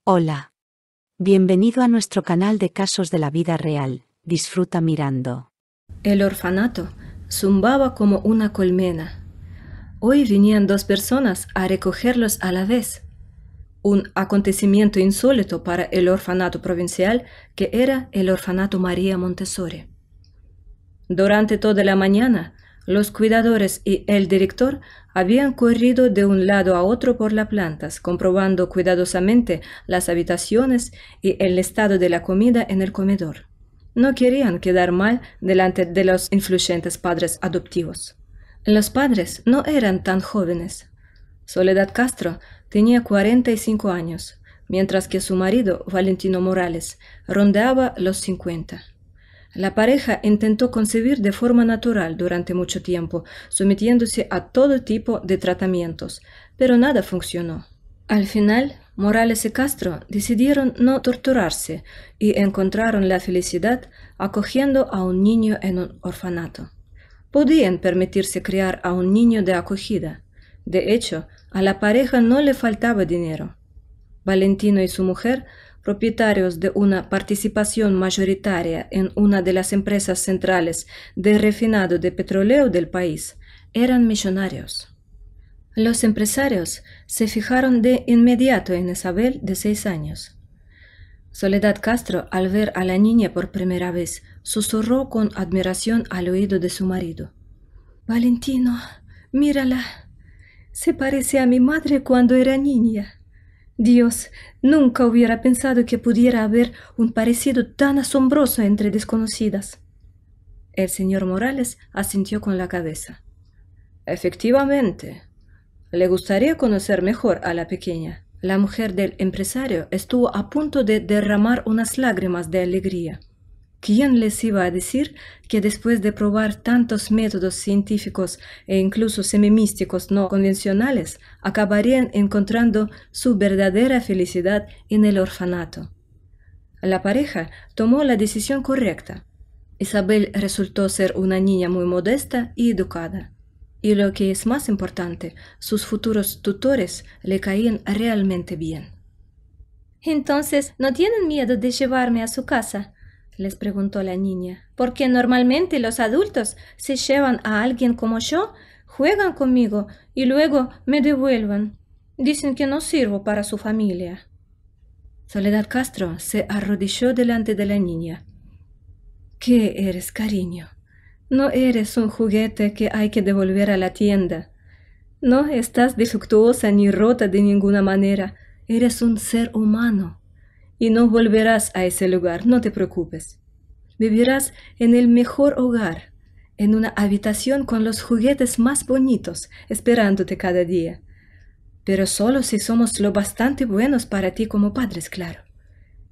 Hola. Bienvenido a nuestro canal de casos de la vida real. Disfruta mirando. El orfanato zumbaba como una colmena. Hoy venían 2 personas a recogerlos a la vez. Un acontecimiento insólito para el orfanato provincial que era el orfanato María Montessori. Durante toda la mañana, los cuidadores y el director habían corrido de un lado a otro por las plantas, comprobando cuidadosamente las habitaciones y el estado de la comida en el comedor. No querían quedar mal delante de los influyentes padres adoptivos. Los padres no eran tan jóvenes. Soledad Castro tenía 45 años, mientras que su marido, Valentino Morales, rondaba los 50. La pareja intentó concebir de forma natural durante mucho tiempo, sometiéndose a todo tipo de tratamientos, pero nada funcionó. Al final, Morales y Castro decidieron no torturarse y encontraron la felicidad acogiendo a un niño en un orfanato. Podían permitirse criar a un niño de acogida. De hecho, a la pareja no le faltaba dinero. Valentino y su mujer, propietarios de una participación mayoritaria en una de las empresas centrales de refinado de petróleo del país, eran millonarios. Los empresarios se fijaron de inmediato en Isabel, de 6 años. Soledad Castro, al ver a la niña por primera vez, susurró con admiración al oído de su marido: «Valentino, mírala. Se parece a mi madre cuando era niña. Dios, nunca hubiera pensado que pudiera haber un parecido tan asombroso entre desconocidas». El señor Morales asintió con la cabeza. «Efectivamente. Le gustaría conocer mejor a la pequeña». La mujer del empresario estuvo a punto de derramar unas lágrimas de alegría. ¿Quién les iba a decir que después de probar tantos métodos científicos e incluso semimísticos no convencionales, acabarían encontrando su verdadera felicidad en el orfanato? La pareja tomó la decisión correcta. Isabel resultó ser una niña muy modesta y educada. Y lo que es más importante, sus futuros tutores le caían realmente bien. «Entonces, ¿no tienen miedo de llevarme a su casa?», les preguntó la niña. «Porque normalmente los adultos se llevan a alguien como yo, juegan conmigo y luego me devuelven. Dicen que no sirvo para su familia». Soledad Castro se arrodilló delante de la niña. «¿Qué eres, cariño? No eres un juguete que hay que devolver a la tienda. No estás defectuosa ni rota de ninguna manera. Eres un ser humano. Y no volverás a ese lugar, no te preocupes. Vivirás en el mejor hogar, en una habitación con los juguetes más bonitos, esperándote cada día. Pero solo si somos lo bastante buenos para ti como padres, claro.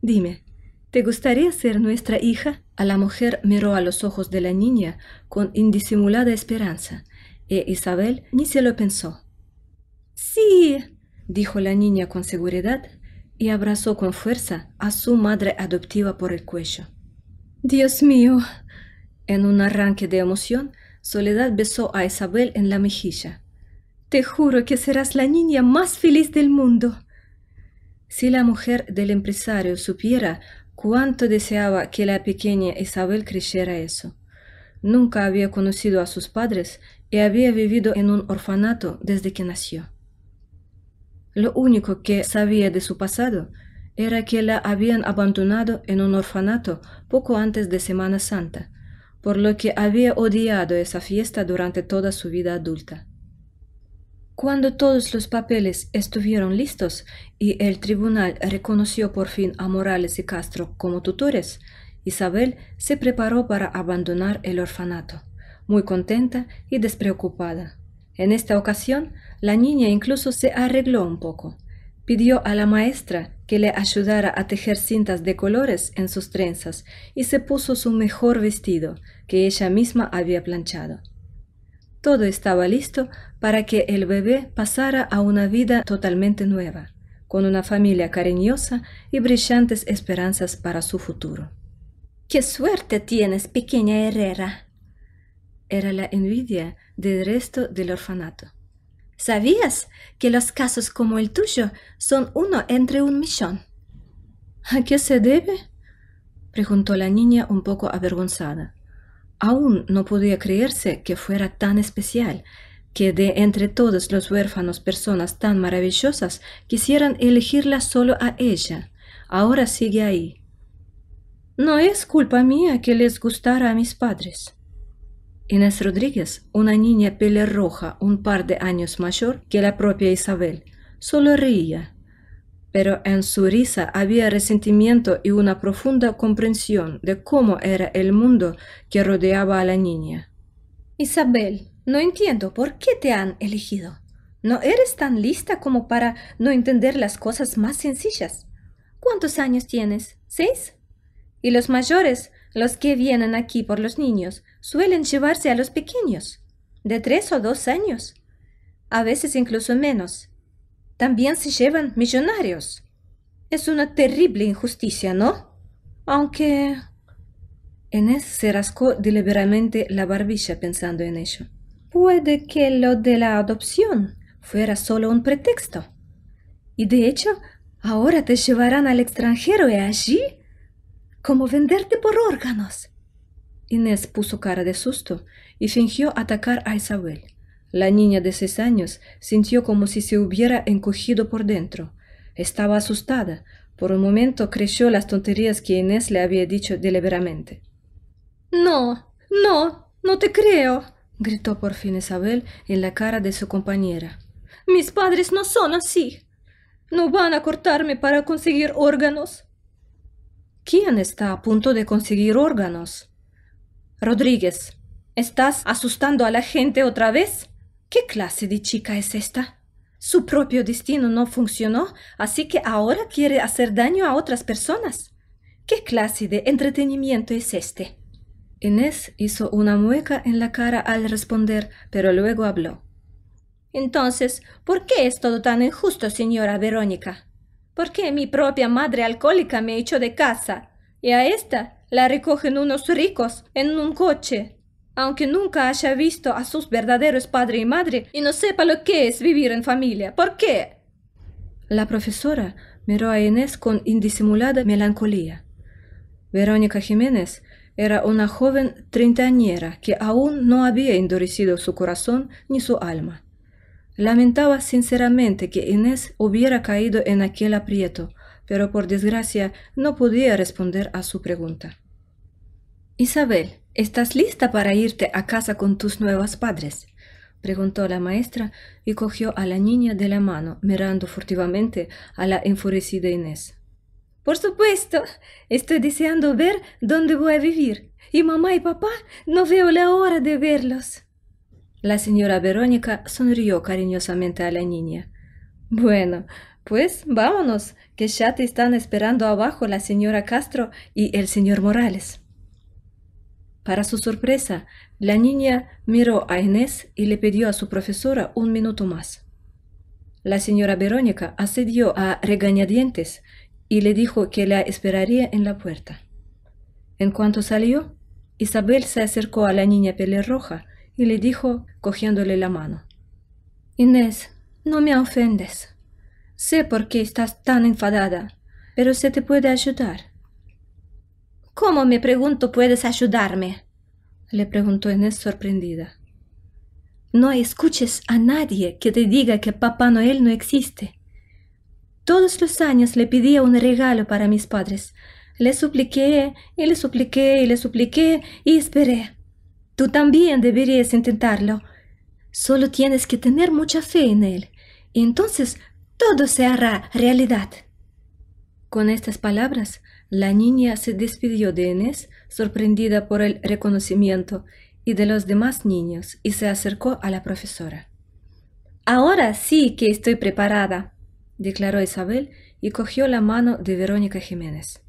Dime, ¿te gustaría ser nuestra hija?». A la mujer miró a los ojos de la niña con indisimulada esperanza, e Isabel ni se lo pensó. «Sí», dijo la niña con seguridad, y abrazó con fuerza a su madre adoptiva por el cuello. «Dios mío». En un arranque de emoción, Soledad besó a Isabel en la mejilla. «Te juro que serás la niña más feliz del mundo». Si la mujer del empresario supiera cuánto deseaba que la pequeña Isabel creyera eso. Nunca había conocido a sus padres y había vivido en un orfanato desde que nació. Lo único que sabía de su pasado era que la habían abandonado en un orfanato poco antes de Semana Santa, por lo que había odiado esa fiesta durante toda su vida adulta. Cuando todos los papeles estuvieron listos y el tribunal reconoció por fin a Morales y Castro como tutores, Isabel se preparó para abandonar el orfanato, muy contenta y despreocupada. En esta ocasión, la niña incluso se arregló un poco. Pidió a la maestra que le ayudara a tejer cintas de colores en sus trenzas y se puso su mejor vestido, que ella misma había planchado. Todo estaba listo para que el bebé pasara a una vida totalmente nueva, con una familia cariñosa y brillantes esperanzas para su futuro. «¡Qué suerte tienes, pequeña Herrera!», era la envidia del resto del orfanato. «¿Sabías que los casos como el tuyo son uno entre 1.000.000? ¿A qué se debe? Preguntó la niña un poco avergonzada. Aún no podía creerse que fuera tan especial, que de entre todos los huérfanos personas tan maravillosas quisieran elegirla solo a ella. Ahora sigue ahí. No es culpa mía que les gustara a mis padres. Inés Rodríguez, una niña pelirroja un par de años mayor que la propia Isabel, solo reía, pero en su risa había resentimiento y una profunda comprensión de cómo era el mundo que rodeaba a la niña. Isabel, no entiendo por qué te han elegido. ¿No eres tan lista como para no entender las cosas más sencillas? ¿Cuántos años tienes? ¿6? Y los mayores, los que vienen aquí por los niños, suelen llevarse a los pequeños, de 3 o 2 años, a veces incluso menos. También se llevan millonarios. Es una terrible injusticia, ¿no? Aunque... Inés se rascó deliberadamente la barbilla pensando en ello. Puede que lo de la adopción fuera solo un pretexto. Y de hecho, ahora te llevarán al extranjero y allí, como venderte por órganos. Inés puso cara de susto y fingió atacar a Isabel. La niña de 6 años sintió como si se hubiera encogido por dentro. Estaba asustada. Por un momento creyó las tonterías que Inés le había dicho deliberadamente. No, no te creo, gritó por fin Isabel en la cara de su compañera. Mis padres no son así. No van a cortarme para conseguir órganos. ¿Quién está a punto de conseguir órganos? Rodríguez, ¿estás asustando a la gente otra vez? ¿Qué clase de chica es esta? Su propio destino no funcionó, así que ahora quiere hacer daño a otras personas. ¿Qué clase de entretenimiento es este? Inés hizo una mueca en la cara al responder, pero luego habló. Entonces, ¿por qué es todo tan injusto, señora Verónica? ¿Por qué mi propia madre alcohólica me echó de casa y a esta la recogen unos ricos en un coche, aunque nunca haya visto a sus verdaderos padre y madre y no sepa lo que es vivir en familia? ¿Por qué? La profesora miró a Inés con indisimulada melancolía. Verónica Jiménez era una joven treintañera que aún no había endurecido su corazón ni su alma. Lamentaba sinceramente que Inés hubiera caído en aquel aprieto, pero por desgracia no podía responder a su pregunta. «Isabel, ¿estás lista para irte a casa con tus nuevos padres?», preguntó la maestra y cogió a la niña de la mano, mirando furtivamente a la enfurecida Inés. Por supuesto, estoy deseando ver dónde voy a vivir, y mamá y papá no veo la hora de verlos. La señora Verónica sonrió cariñosamente a la niña. «Bueno, pues vámonos, que ya te están esperando abajo la señora Castro y el señor Morales». Para su sorpresa, la niña miró a Inés y le pidió a su profesora un minuto más. La señora Verónica accedió a regañadientes y le dijo que la esperaría en la puerta. En cuanto salió, Isabel se acercó a la niña pelirroja y le dijo, cogiéndole la mano: «Inés, no me ofendes. Sé por qué estás tan enfadada, pero se te puede ayudar». «¿Cómo, me pregunto, puedes ayudarme?», le preguntó Inés sorprendida. «No escuches a nadie que te diga que Papá Noel no existe. Todos los años le pedía un regalo para mis padres. Le supliqué y le supliqué y le supliqué y esperé. Tú también deberías intentarlo. Solo tienes que tener mucha fe en él, y entonces todo se hará realidad». Con estas palabras, la niña se despidió de Inés, sorprendida por el reconocimiento, y de los demás niños, y se acercó a la profesora. «Ahora sí que estoy preparada», declaró Isabel, y cogió la mano de Verónica Jiménez.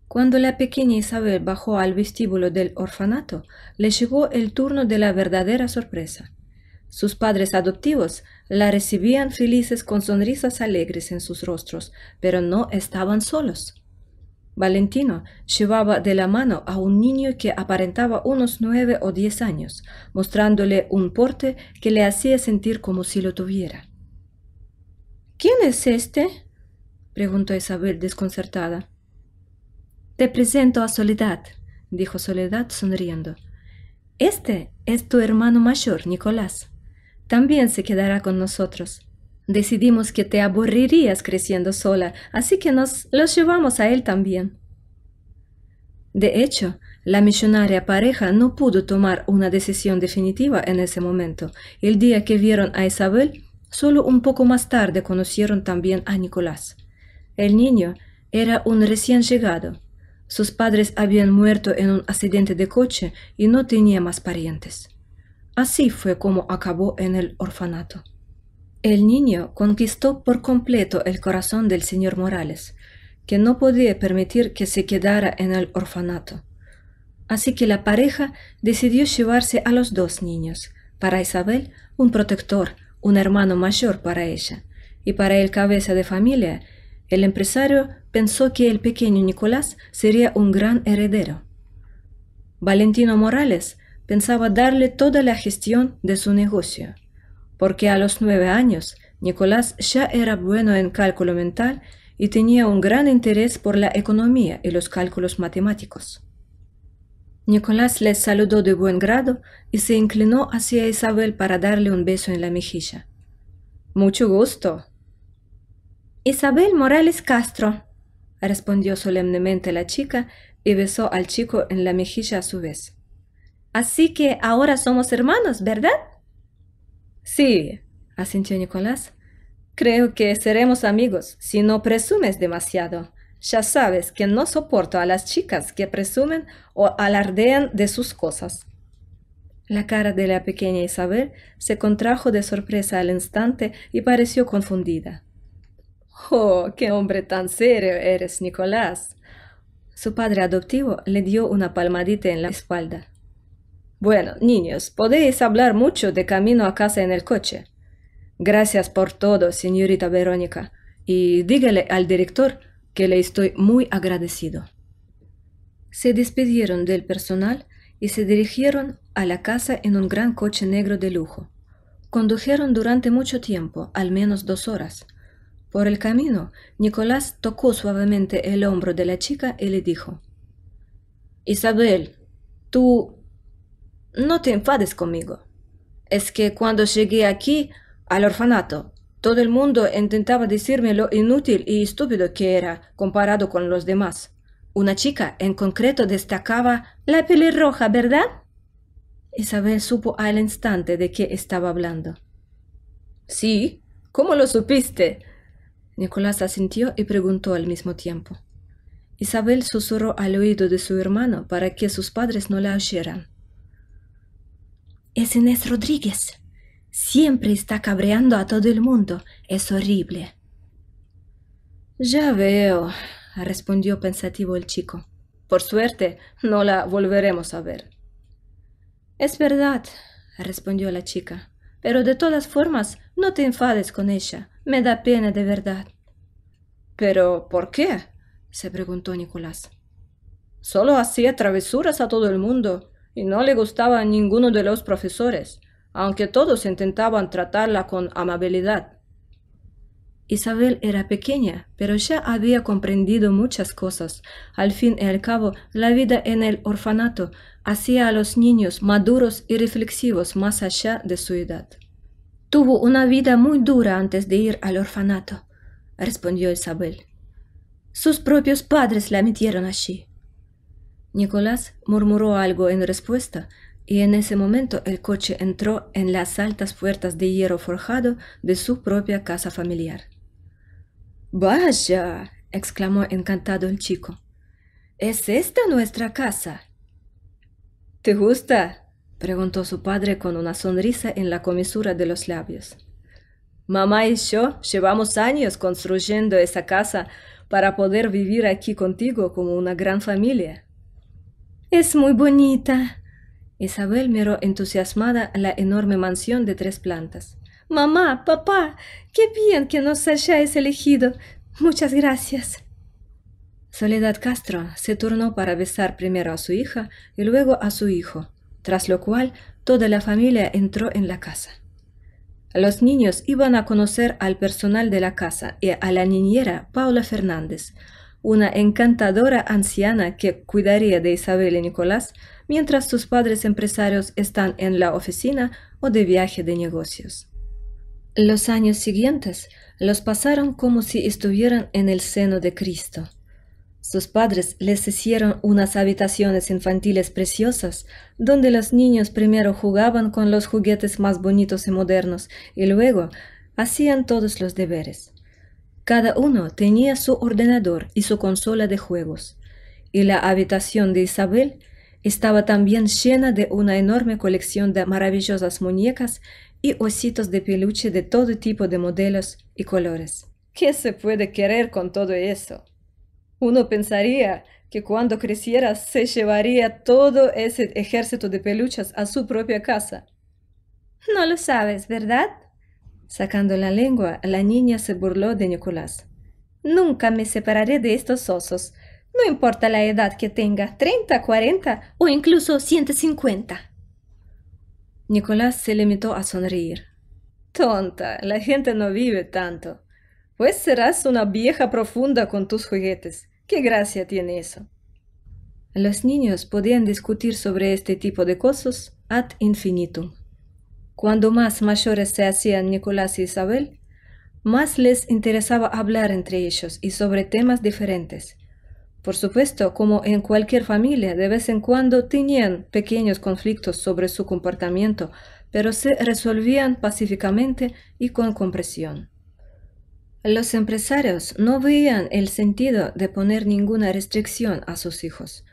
Cuando la pequeña Isabel bajó al vestíbulo del orfanato, le llegó el turno de la verdadera sorpresa. Sus padres adoptivos la recibían felices con sonrisas alegres en sus rostros, pero no estaban solos. Valentino llevaba de la mano a un niño que aparentaba unos 9 o 10 años, mostrándole un porte que le hacía sentir como si lo tuviera. «¿Quién es este?», preguntó Isabel desconcertada. Te presento a Soledad, dijo Soledad sonriendo. Este es tu hermano mayor, Nicolás. También se quedará con nosotros. Decidimos que te aburrirías creciendo sola, así que nos los llevamos a él también. De hecho, la millonaria pareja no pudo tomar una decisión definitiva en ese momento. El día que vieron a Isabel, solo un poco más tarde conocieron también a Nicolás. El niño era un recién llegado. Sus padres habían muerto en un accidente de coche y no tenía más parientes. Así fue como acabó en el orfanato. El niño conquistó por completo el corazón del señor Morales, que no podía permitir que se quedara en el orfanato. Así que la pareja decidió llevarse a los dos niños. Para Isabel, un protector, un hermano mayor para ella, y para el cabeza de familia, el empresario pensó que el pequeño Nicolás sería un gran heredero. Valentino Morales pensaba darle toda la gestión de su negocio, porque a los 9 años Nicolás ya era bueno en cálculo mental y tenía un gran interés por la economía y los cálculos matemáticos. Nicolás les saludó de buen grado y se inclinó hacia Isabel para darle un beso en la mejilla. «Mucho gusto». «Isabel Morales Castro», respondió solemnemente la chica y besó al chico en la mejilla a su vez. «Así que ahora somos hermanos, ¿verdad?» «Sí», asintió Nicolás. «Creo que seremos amigos si no presumes demasiado. Ya sabes que no soporto a las chicas que presumen o alardean de sus cosas». La cara de la pequeña Isabel se contrajo de sorpresa al instante y pareció confundida. «Oh, qué hombre tan serio eres, Nicolás». Su padre adoptivo le dio una palmadita en la espalda. «Bueno, niños, podéis hablar mucho de camino a casa en el coche. Gracias por todo, señorita Verónica, y dígale al director que le estoy muy agradecido». Se despidieron del personal y se dirigieron a la casa en un gran coche negro de lujo. Condujeron durante mucho tiempo, al menos 2 horas. Por el camino, Nicolás tocó suavemente el hombro de la chica y le dijo: «Isabel, tú no te enfades conmigo. Es que cuando llegué aquí, al orfanato, todo el mundo intentaba decirme lo inútil y estúpido que era comparado con los demás. Una chica en concreto destacaba la pelirroja, ¿verdad?» Isabel supo al instante de qué estaba hablando. «Sí, ¿cómo lo supiste?» Nicolás asintió y preguntó al mismo tiempo. Isabel susurró al oído de su hermano para que sus padres no la oyeran. «Es Inés Rodríguez. Siempre está cabreando a todo el mundo. Es horrible». «Ya veo», respondió pensativo el chico. «Por suerte, no la volveremos a ver». «Es verdad», respondió la chica. «Pero de todas formas, no te enfades con ella. Me da pena de verdad». «¿Pero por qué?», se preguntó Nicolás. «Solo hacía travesuras a todo el mundo y no le gustaba a ninguno de los profesores, aunque todos intentaban tratarla con amabilidad». Isabel era pequeña, pero ya había comprendido muchas cosas. Al fin y al cabo, la vida en el orfanato hacía a los niños maduros y reflexivos más allá de su edad. «Tuvo una vida muy dura antes de ir al orfanato», respondió Isabel. «Sus propios padres la metieron allí». Nicolás murmuró algo en respuesta, y en ese momento el coche entró en las altas puertas de hierro forjado de su propia casa familiar. «¡Vaya!», exclamó encantado el chico. «¿Es esta nuestra casa?» «¿Te gusta?», preguntó su padre con una sonrisa en la comisura de los labios. «Mamá y yo llevamos años construyendo esa casa para poder vivir aquí contigo como una gran familia». «Es muy bonita». Isabel miró entusiasmada la enorme mansión de 3 plantas. «Mamá, papá, qué bien que nos hayáis elegido. Muchas gracias». Soledad Castro se turnó para besar primero a su hija y luego a su hijo, tras lo cual toda la familia entró en la casa. Los niños iban a conocer al personal de la casa y a la niñera Paula Fernández, una encantadora anciana que cuidaría de Isabel y Nicolás mientras sus padres empresarios están en la oficina o de viaje de negocios. Los años siguientes los pasaron como si estuvieran en el seno de Cristo. Sus padres les hicieron unas habitaciones infantiles preciosas, donde los niños primero jugaban con los juguetes más bonitos y modernos y luego hacían todos los deberes. Cada uno tenía su ordenador y su consola de juegos, y la habitación de Isabel estaba también llena de una enorme colección de maravillosas muñecas y ositos de peluche de todo tipo de modelos y colores. ¿Qué se puede querer con todo eso? Uno pensaría que cuando creciera se llevaría todo ese ejército de peluches a su propia casa. No lo sabes, ¿verdad? Sacando la lengua, la niña se burló de Nicolás. Nunca me separaré de estos osos. No importa la edad que tenga, 30, 40 o incluso 150. Nicolás se limitó a sonreír. Tonta, la gente no vive tanto. Pues serás una vieja profunda con tus juguetes. ¿Qué gracia tiene eso? Los niños podían discutir sobre este tipo de cosas ad infinitum. Cuando más mayores se hacían Nicolás y Isabel, más les interesaba hablar entre ellos y sobre temas diferentes. Por supuesto, como en cualquier familia, de vez en cuando tenían pequeños conflictos sobre su comportamiento, pero se resolvían pacíficamente y con comprensión. Los empresarios no veían el sentido de poner ninguna restricción a sus hijos.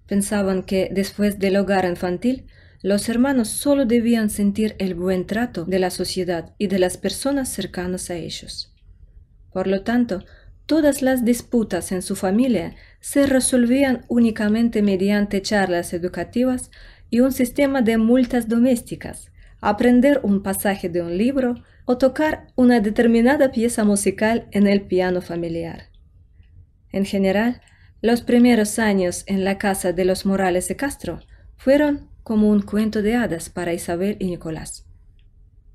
Pensaban que después del hogar infantil, los hermanos solo debían sentir el buen trato de la sociedad y de las personas cercanas a ellos. Por lo tanto, todas las disputas en su familia se resolvían únicamente mediante charlas educativas y un sistema de multas domésticas, aprender un pasaje de un libro o tocar una determinada pieza musical en el piano familiar. En general, los primeros años en la casa de los Morales de Castro fueron como un cuento de hadas para Isabel y Nicolás.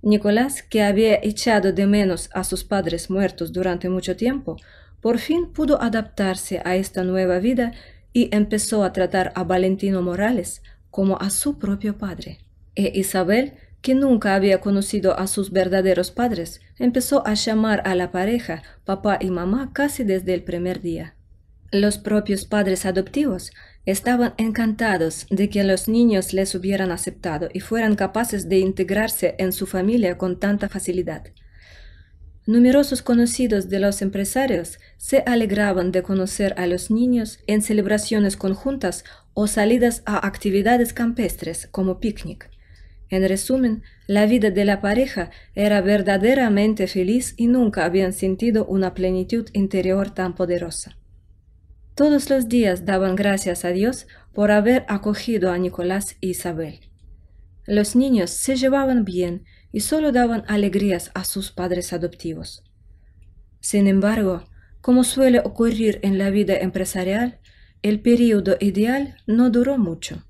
Nicolás, que había echado de menos a sus padres muertos durante mucho tiempo, por fin pudo adaptarse a esta nueva vida y empezó a tratar a Valentino Morales como a su propio padre. E Isabel, que nunca había conocido a sus verdaderos padres, empezó a llamar a la pareja papá y mamá casi desde el primer día. Los propios padres adoptivos estaban encantados de que los niños les hubieran aceptado y fueran capaces de integrarse en su familia con tanta facilidad. Numerosos conocidos de los empresarios se alegraban de conocer a los niños en celebraciones conjuntas o salidas a actividades campestres como picnic. En resumen, la vida de la pareja era verdaderamente feliz y nunca habían sentido una plenitud interior tan poderosa. Todos los días daban gracias a Dios por haber acogido a Nicolás y Isabel. Los niños se llevaban bien y solo daban alegrías a sus padres adoptivos. Sin embargo, como suele ocurrir en la vida empresarial, el período ideal no duró mucho.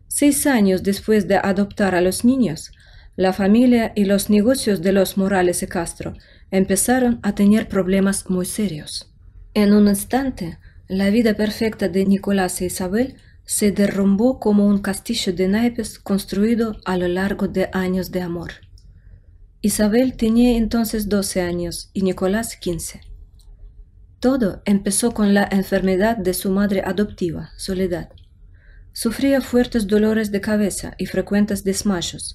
6 años después de adoptar a los niños, la familia y los negocios de los Morales de Castro empezaron a tener problemas muy serios. En un instante, la vida perfecta de Nicolás e Isabel se derrumbó como un castillo de naipes construido a lo largo de años de amor. Isabel tenía entonces 12 años y Nicolás 15. Todo empezó con la enfermedad de su madre adoptiva, Soledad. Sufría fuertes dolores de cabeza y frecuentes desmayos,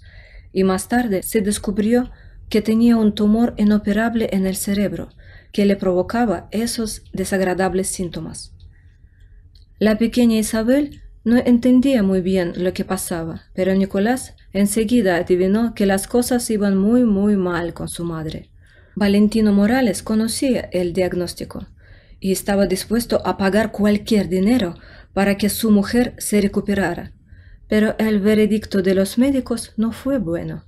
y más tarde se descubrió que tenía un tumor inoperable en el cerebro que le provocaba esos desagradables síntomas. La pequeña Isabel no entendía muy bien lo que pasaba, pero Nicolás enseguida adivinó que las cosas iban muy mal con su madre. Valentino Morales conocía el diagnóstico y estaba dispuesto a pagar cualquier dinero para que su mujer se recuperara, pero el veredicto de los médicos no fue bueno.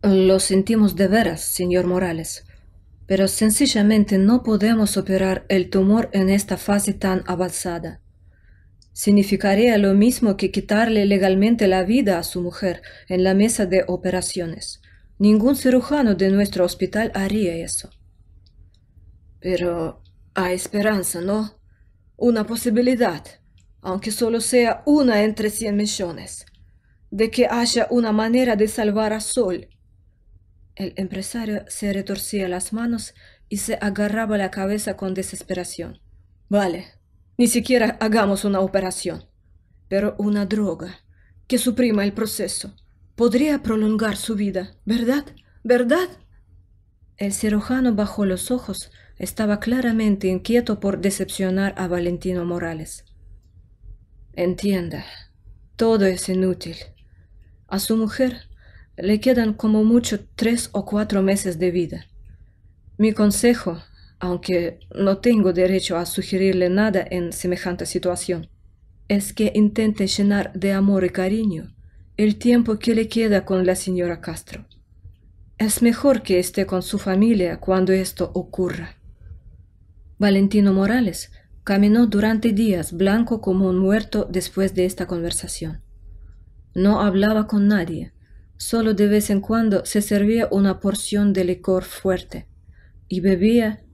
Lo sentimos de veras, señor Morales, pero sencillamente no podemos operar el tumor en esta fase tan avanzada. Significaría lo mismo que quitarle legalmente la vida a su mujer en la mesa de operaciones. Ningún cirujano de nuestro hospital haría eso. Pero hay esperanza, ¿no? Una posibilidad, aunque solo sea una entre 100 millones, de que haya una manera de salvar a Sol. El empresario se retorcía las manos y se agarraba la cabeza con desesperación. Vale, ni siquiera hagamos una operación, pero una droga que suprima el proceso podría prolongar su vida, ¿verdad? ¿Verdad? El cirujano bajó los ojos. Estaba claramente inquieto por decepcionar a Valentino Morales. Entienda, todo es inútil. A su mujer le quedan como mucho 3 o 4 meses de vida. Mi consejo, aunque no tengo derecho a sugerirle nada en semejante situación, es que intente llenar de amor y cariño el tiempo que le queda con la señora Castro. Es mejor que esté con su familia cuando esto ocurra. Valentino Morales caminó durante días blanco como un muerto después de esta conversación. No hablaba con nadie, solo de vez en cuando se servía una porción de licor fuerte, y bebía,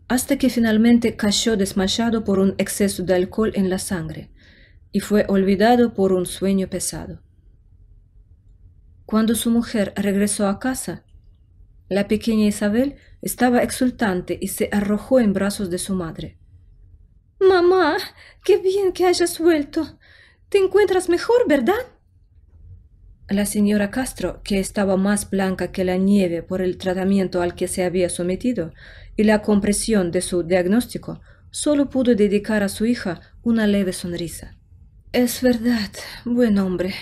hasta que finalmente cayó desmayado por un exceso de alcohol en la sangre, y fue olvidado por un sueño pesado. Cuando su mujer regresó a casa, la pequeña Isabel estaba exultante y se arrojó en brazos de su madre. Mamá, qué bien que hayas vuelto. ¿Te encuentras mejor, verdad? La señora Castro, que estaba más blanca que la nieve por el tratamiento al que se había sometido y la compresión de su diagnóstico, solo pudo dedicar a su hija una leve sonrisa. Es verdad, buen hombre.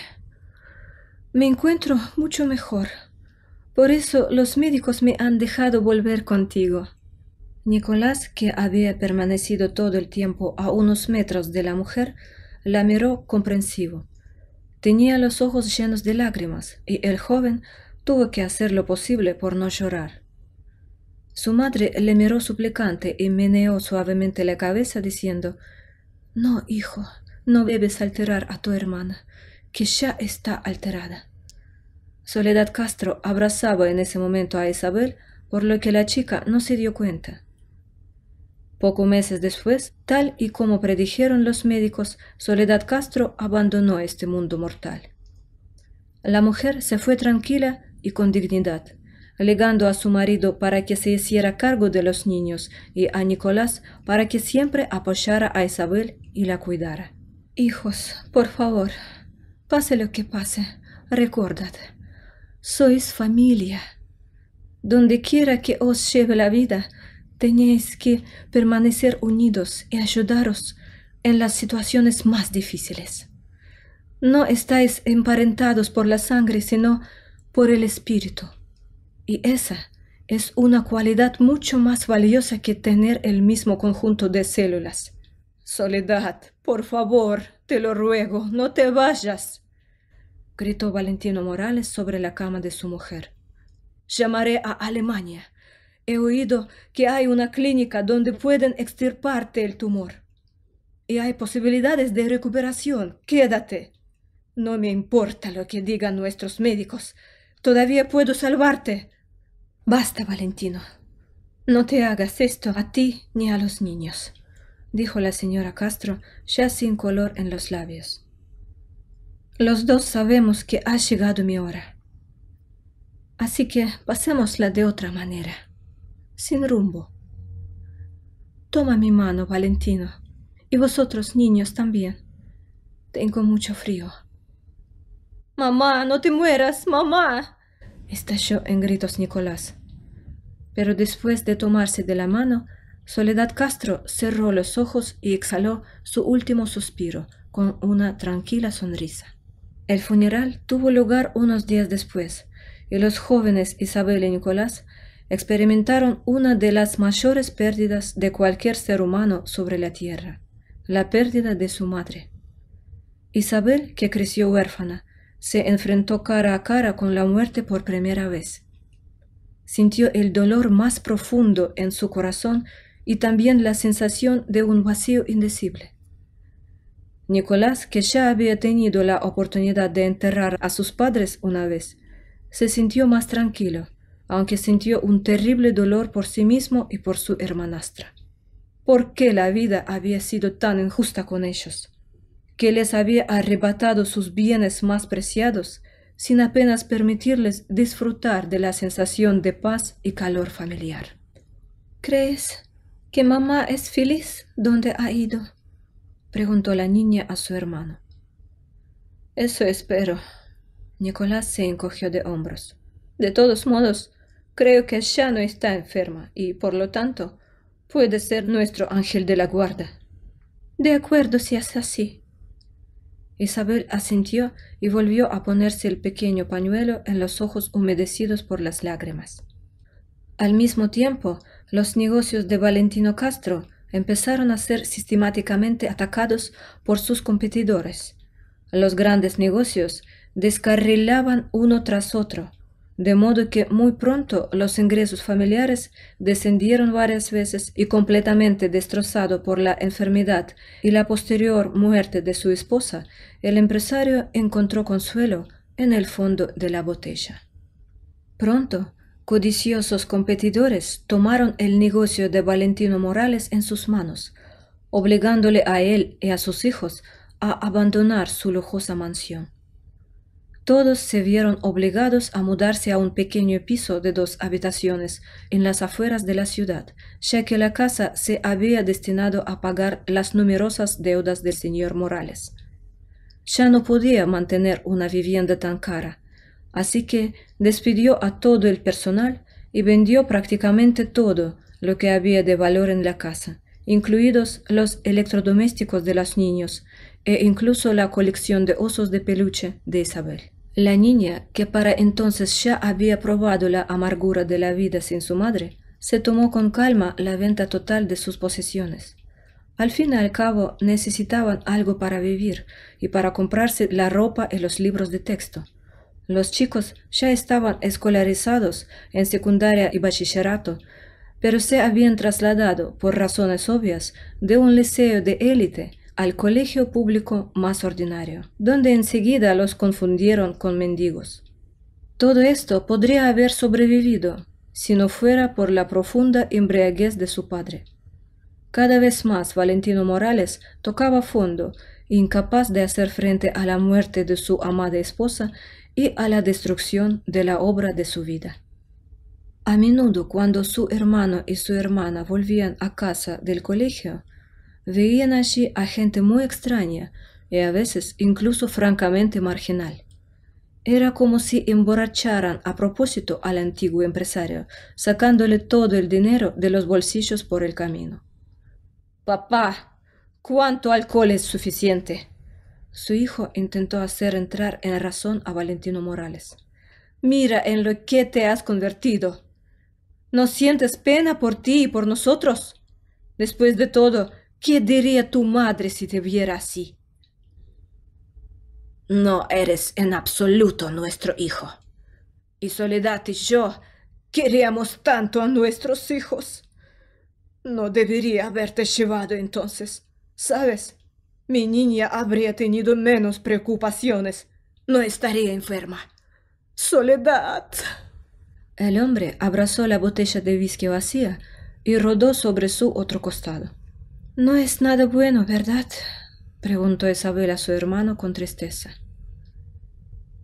Me encuentro mucho mejor. Por eso los médicos me han dejado volver contigo. Nicolás, que había permanecido todo el tiempo a unos metros de la mujer, la miró comprensivo. Tenía los ojos llenos de lágrimas y el joven tuvo que hacer lo posible por no llorar. Su madre le miró suplicante y meneó suavemente la cabeza diciendo: «No, hijo, no debes alterar a tu hermana, que ya está alterada». Soledad Castro abrazaba en ese momento a Isabel, por lo que la chica no se dio cuenta. Pocos meses después, tal y como predijeron los médicos, Soledad Castro abandonó este mundo mortal. La mujer se fue tranquila y con dignidad, legando a su marido para que se hiciera cargo de los niños y a Nicolás para que siempre apoyara a Isabel y la cuidara. «Hijos, por favor, pase lo que pase, recordad, sois familia. Donde quiera que os lleve la vida, tenéis que permanecer unidos y ayudaros en las situaciones más difíciles. No estáis emparentados por la sangre, sino por el espíritu. Y esa es una cualidad mucho más valiosa que tener el mismo conjunto de células. Soledad, por favor, te lo ruego, no te vayas», gritó Valentino Morales sobre la cama de su mujer. «Llamaré a Alemania. He oído que hay una clínica donde pueden extirparte el tumor. Y hay posibilidades de recuperación. Quédate. No me importa lo que digan nuestros médicos. Todavía puedo salvarte». «Basta, Valentino. No te hagas esto a ti ni a los niños», dijo la señora Castro, ya sin color en los labios. «Los dos sabemos que ha llegado mi hora. Así que pasémosla de otra manera, sin rumbo. Toma mi mano, Valentino, y vosotros, niños, también. Tengo mucho frío». «Mamá, no te mueras, mamá», estalló en gritos Nicolás. Pero después de tomarse de la mano, Soledad Castro cerró los ojos y exhaló su último suspiro con una tranquila sonrisa. El funeral tuvo lugar unos días después, y los jóvenes Isabel y Nicolás experimentaron una de las mayores pérdidas de cualquier ser humano sobre la tierra, la pérdida de su madre. Isabel, que creció huérfana, se enfrentó cara a cara con la muerte por primera vez. Sintió el dolor más profundo en su corazón y también la sensación de un vacío indecible. Nicolás, que ya había tenido la oportunidad de enterrar a sus padres una vez, se sintió más tranquilo, aunque sintió un terrible dolor por sí mismo y por su hermanastra. ¿Por qué la vida había sido tan injusta con ellos? Que les había arrebatado sus bienes más preciados sin apenas permitirles disfrutar de la sensación de paz y calor familiar. ¿Crees que mamá es feliz donde ha ido? Preguntó la niña a su hermano. Eso espero. Nicolás se encogió de hombros. De todos modos, creo que ya no está enferma y, por lo tanto, puede ser nuestro ángel de la guarda. De acuerdo si es así. Isabel asintió y volvió a ponerse el pequeño pañuelo en los ojos humedecidos por las lágrimas. Al mismo tiempo, los negocios de Valentino Castro empezaron a ser sistemáticamente atacados por sus competidores. Los grandes negocios descarrilaban uno tras otro, de modo que muy pronto los ingresos familiares descendieron varias veces y completamente destrozado por la enfermedad y la posterior muerte de su esposa, el empresario encontró consuelo en el fondo de la botella. Pronto, codiciosos competidores tomaron el negocio de Valentino Morales en sus manos, obligándole a él y a sus hijos a abandonar su lujosa mansión. Todos se vieron obligados a mudarse a un pequeño piso de 2 habitaciones en las afueras de la ciudad, ya que la casa se había destinado a pagar las numerosas deudas del señor Morales. Ya no podía mantener una vivienda tan cara, así que despidió a todo el personal y vendió prácticamente todo lo que había de valor en la casa, incluidos los electrodomésticos de los niños e incluso la colección de osos de peluche de Isabel. La niña, que para entonces ya había probado la amargura de la vida sin su madre, se tomó con calma la venta total de sus posesiones. Al fin y al cabo necesitaban algo para vivir y para comprarse la ropa y los libros de texto. Los chicos ya estaban escolarizados en secundaria y bachillerato, pero se habían trasladado, por razones obvias, de un liceo de élite al colegio público más ordinario, donde enseguida los confundieron con mendigos. Todo esto podría haber sobrevivido si no fuera por la profunda embriaguez de su padre. Cada vez más Valentino Morales tocaba fondo, incapaz de hacer frente a la muerte de su amada esposa y a la destrucción de la obra de su vida. A menudo, cuando su hermano y su hermana volvían a casa del colegio, veían allí a gente muy extraña y a veces incluso francamente marginal. Era como si emborracharan a propósito al antiguo empresario, sacándole todo el dinero de los bolsillos por el camino. «Papá, ¿cuánto alcohol es suficiente?», su hijo intentó hacer entrar en razón a Valentino Morales. «Mira en lo que te has convertido. ¿No sientes pena por ti y por nosotros? Después de todo, ¿qué diría tu madre si te viera así?» «No eres en absoluto nuestro hijo. Y Soledad y yo queríamos tanto a nuestros hijos. No debería haberte llevado entonces. ¿Sabes? Mi niña habría tenido menos preocupaciones. No estaría enferma. Soledad». El hombre abrazó la botella de whisky vacía y rodó sobre su otro costado. «No es nada bueno, ¿verdad?», preguntó Isabel a su hermano con tristeza.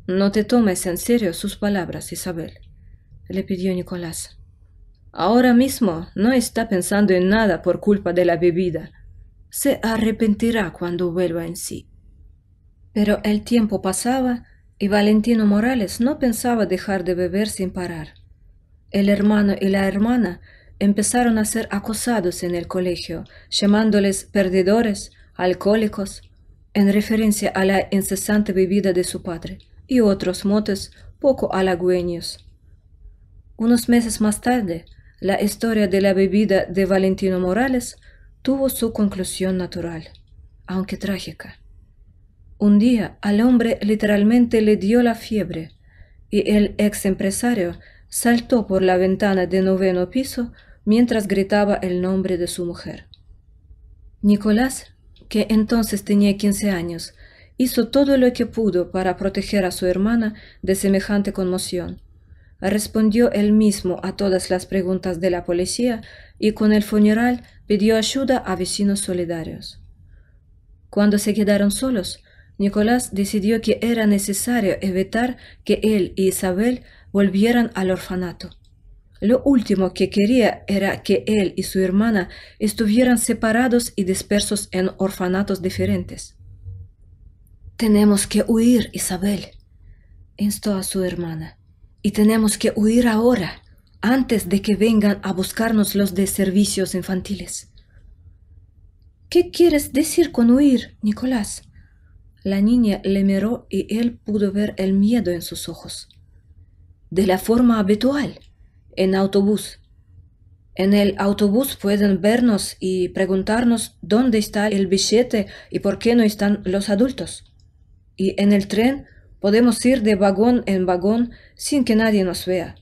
«No te tomes en serio sus palabras, Isabel», le pidió Nicolás. «Ahora mismo no está pensando en nada por culpa de la bebida. Se arrepentirá cuando vuelva en sí». Pero el tiempo pasaba y Valentino Morales no pensaba dejar de beber sin parar. El hermano y la hermana empezaron a ser acosados en el colegio, llamándoles perdedores, alcohólicos, en referencia a la incesante bebida de su padre, y otros motes poco halagüeños. Unos meses más tarde, la historia de la bebida de Valentino Morales tuvo su conclusión natural, aunque trágica. Un día al hombre literalmente le dio la fiebre, y el ex empresario saltó por la ventana del 9º piso mientras gritaba el nombre de su mujer. Nicolás, que entonces tenía 15 años, hizo todo lo que pudo para proteger a su hermana de semejante conmoción. Respondió él mismo a todas las preguntas de la policía y con el funeral pidió ayuda a vecinos solidarios. Cuando se quedaron solos, Nicolás decidió que era necesario evitar que él y Isabel volvieran al orfanato. Lo último que quería era que él y su hermana estuvieran separados y dispersos en orfanatos diferentes. «Tenemos que huir, Isabel», instó a su hermana. «Y tenemos que huir ahora, antes de que vengan a buscarnos los de servicios infantiles». ¿Qué quieres decir con huir, Nicolás? La niña le miró y él pudo ver el miedo en sus ojos. «De la forma habitual, en autobús. En el autobús pueden vernos y preguntarnos dónde está el billete y por qué no están los adultos. Y en el tren podemos ir de vagón en vagón sin que nadie nos vea».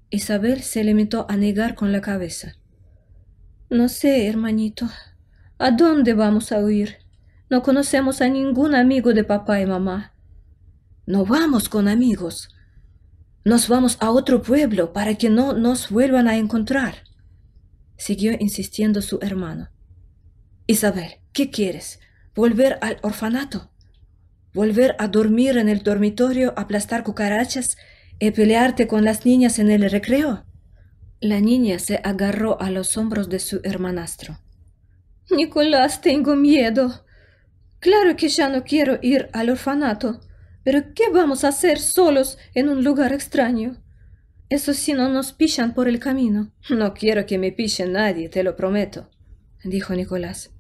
Isabel se limitó a negar con la cabeza. No sé, hermanito. ¿A dónde vamos a huir? No conocemos a ningún amigo de papá y mamá. «No vamos con amigos. Nos vamos a otro pueblo para que no nos vuelvan a encontrar», siguió insistiendo su hermano. «Isabel, ¿qué quieres? ¿Volver al orfanato? ¿Volver a dormir en el dormitorio, aplastar cucarachas y pelearte con las niñas en el recreo?» La niña se agarró a los hombros de su hermanastro. Nicolás, tengo miedo. Claro que ya no quiero ir al orfanato, pero ¿qué vamos a hacer solos en un lugar extraño? Eso si no nos pillan por el camino. «No quiero que me pille nadie, te lo prometo», dijo Nicolás.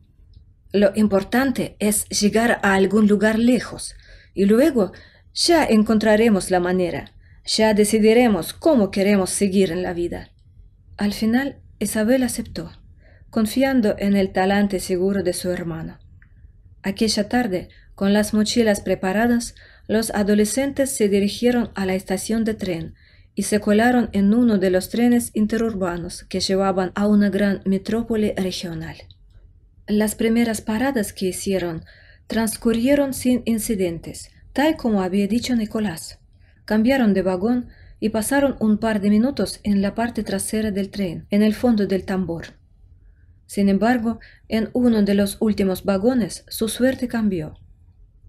«Lo importante es llegar a algún lugar lejos, y luego ya encontraremos la manera, ya decidiremos cómo queremos seguir en la vida». Al final, Isabel aceptó, confiando en el talante seguro de su hermano. Aquella tarde, con las mochilas preparadas, los adolescentes se dirigieron a la estación de tren y se colaron en uno de los trenes interurbanos que llevaban a una gran metrópoli regional. Las primeras paradas que hicieron transcurrieron sin incidentes, tal como había dicho Nicolás. Cambiaron de vagón y pasaron un par de minutos en la parte trasera del tren, en el fondo del tambor. Sin embargo, en uno de los últimos vagones su suerte cambió.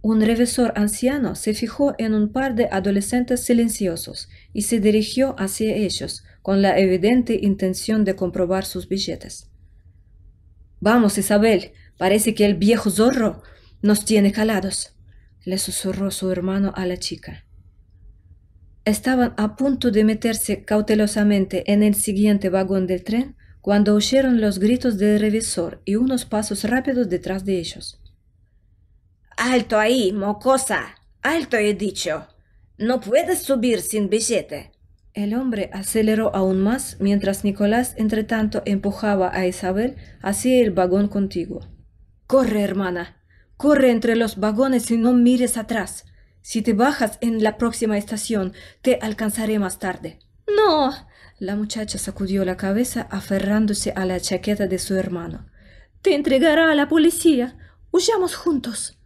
Un revisor anciano se fijó en un par de adolescentes silenciosos y se dirigió hacia ellos con la evidente intención de comprobar sus billetes. «Vamos, Isabel, parece que el viejo zorro nos tiene calados», le susurró su hermano a la chica. Estaban a punto de meterse cautelosamente en el siguiente vagón del tren cuando oyeron los gritos del revisor y unos pasos rápidos detrás de ellos. «¡Alto ahí, mocosa! ¡Alto, he dicho! No puedes subir sin billete». El hombre aceleró aún más mientras Nicolás entretanto empujaba a Isabel hacia el vagón contiguo. «Corre, hermana, corre entre los vagones y no mires atrás. Si te bajas en la próxima estación, te alcanzaré más tarde». «No». La muchacha sacudió la cabeza aferrándose a la chaqueta de su hermano. «Te entregará a la policía. Huyamos juntos».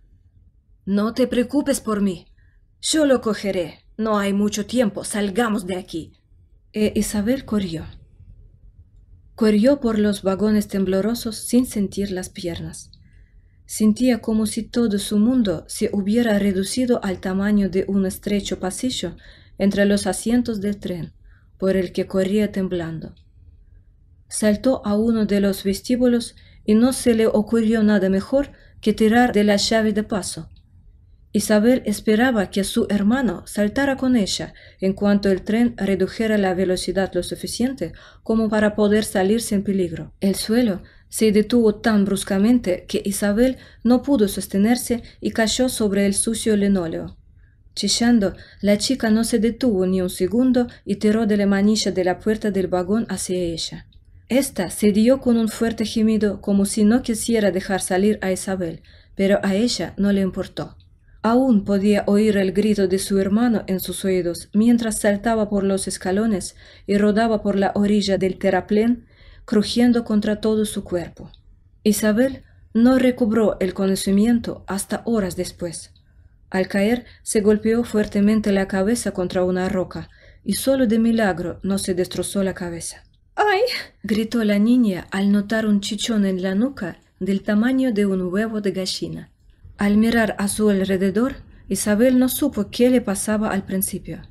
«No te preocupes por mí. Yo lo cogeré. No hay mucho tiempo. Salgamos de aquí». Isabel corrió. Corrió por los vagones temblorosos sin sentir las piernas. Sentía como si todo su mundo se hubiera reducido al tamaño de un estrecho pasillo entre los asientos del tren, por el que corría temblando. Saltó a uno de los vestíbulos y no se le ocurrió nada mejor que tirar de la llave de paso. Isabel esperaba que su hermano saltara con ella en cuanto el tren redujera la velocidad lo suficiente como para poder salir sin peligro. El suelo se detuvo tan bruscamente que Isabel no pudo sostenerse y cayó sobre el sucio linóleo. Chillando, la chica no se detuvo ni un segundo y tiró de la manilla de la puerta del vagón hacia ella. Esta se dio con un fuerte gemido como si no quisiera dejar salir a Isabel, pero a ella no le importó. Aún podía oír el grito de su hermano en sus oídos mientras saltaba por los escalones y rodaba por la orilla del terraplén, crujiendo contra todo su cuerpo. Isabel no recobró el conocimiento hasta horas después. Al caer, se golpeó fuertemente la cabeza contra una roca y solo de milagro no se destrozó la cabeza. ¡Ay! Gritó la niña al notar un chichón en la nuca del tamaño de un huevo de gallina. Al mirar a su alrededor, Isabel no supo qué le pasaba al principio.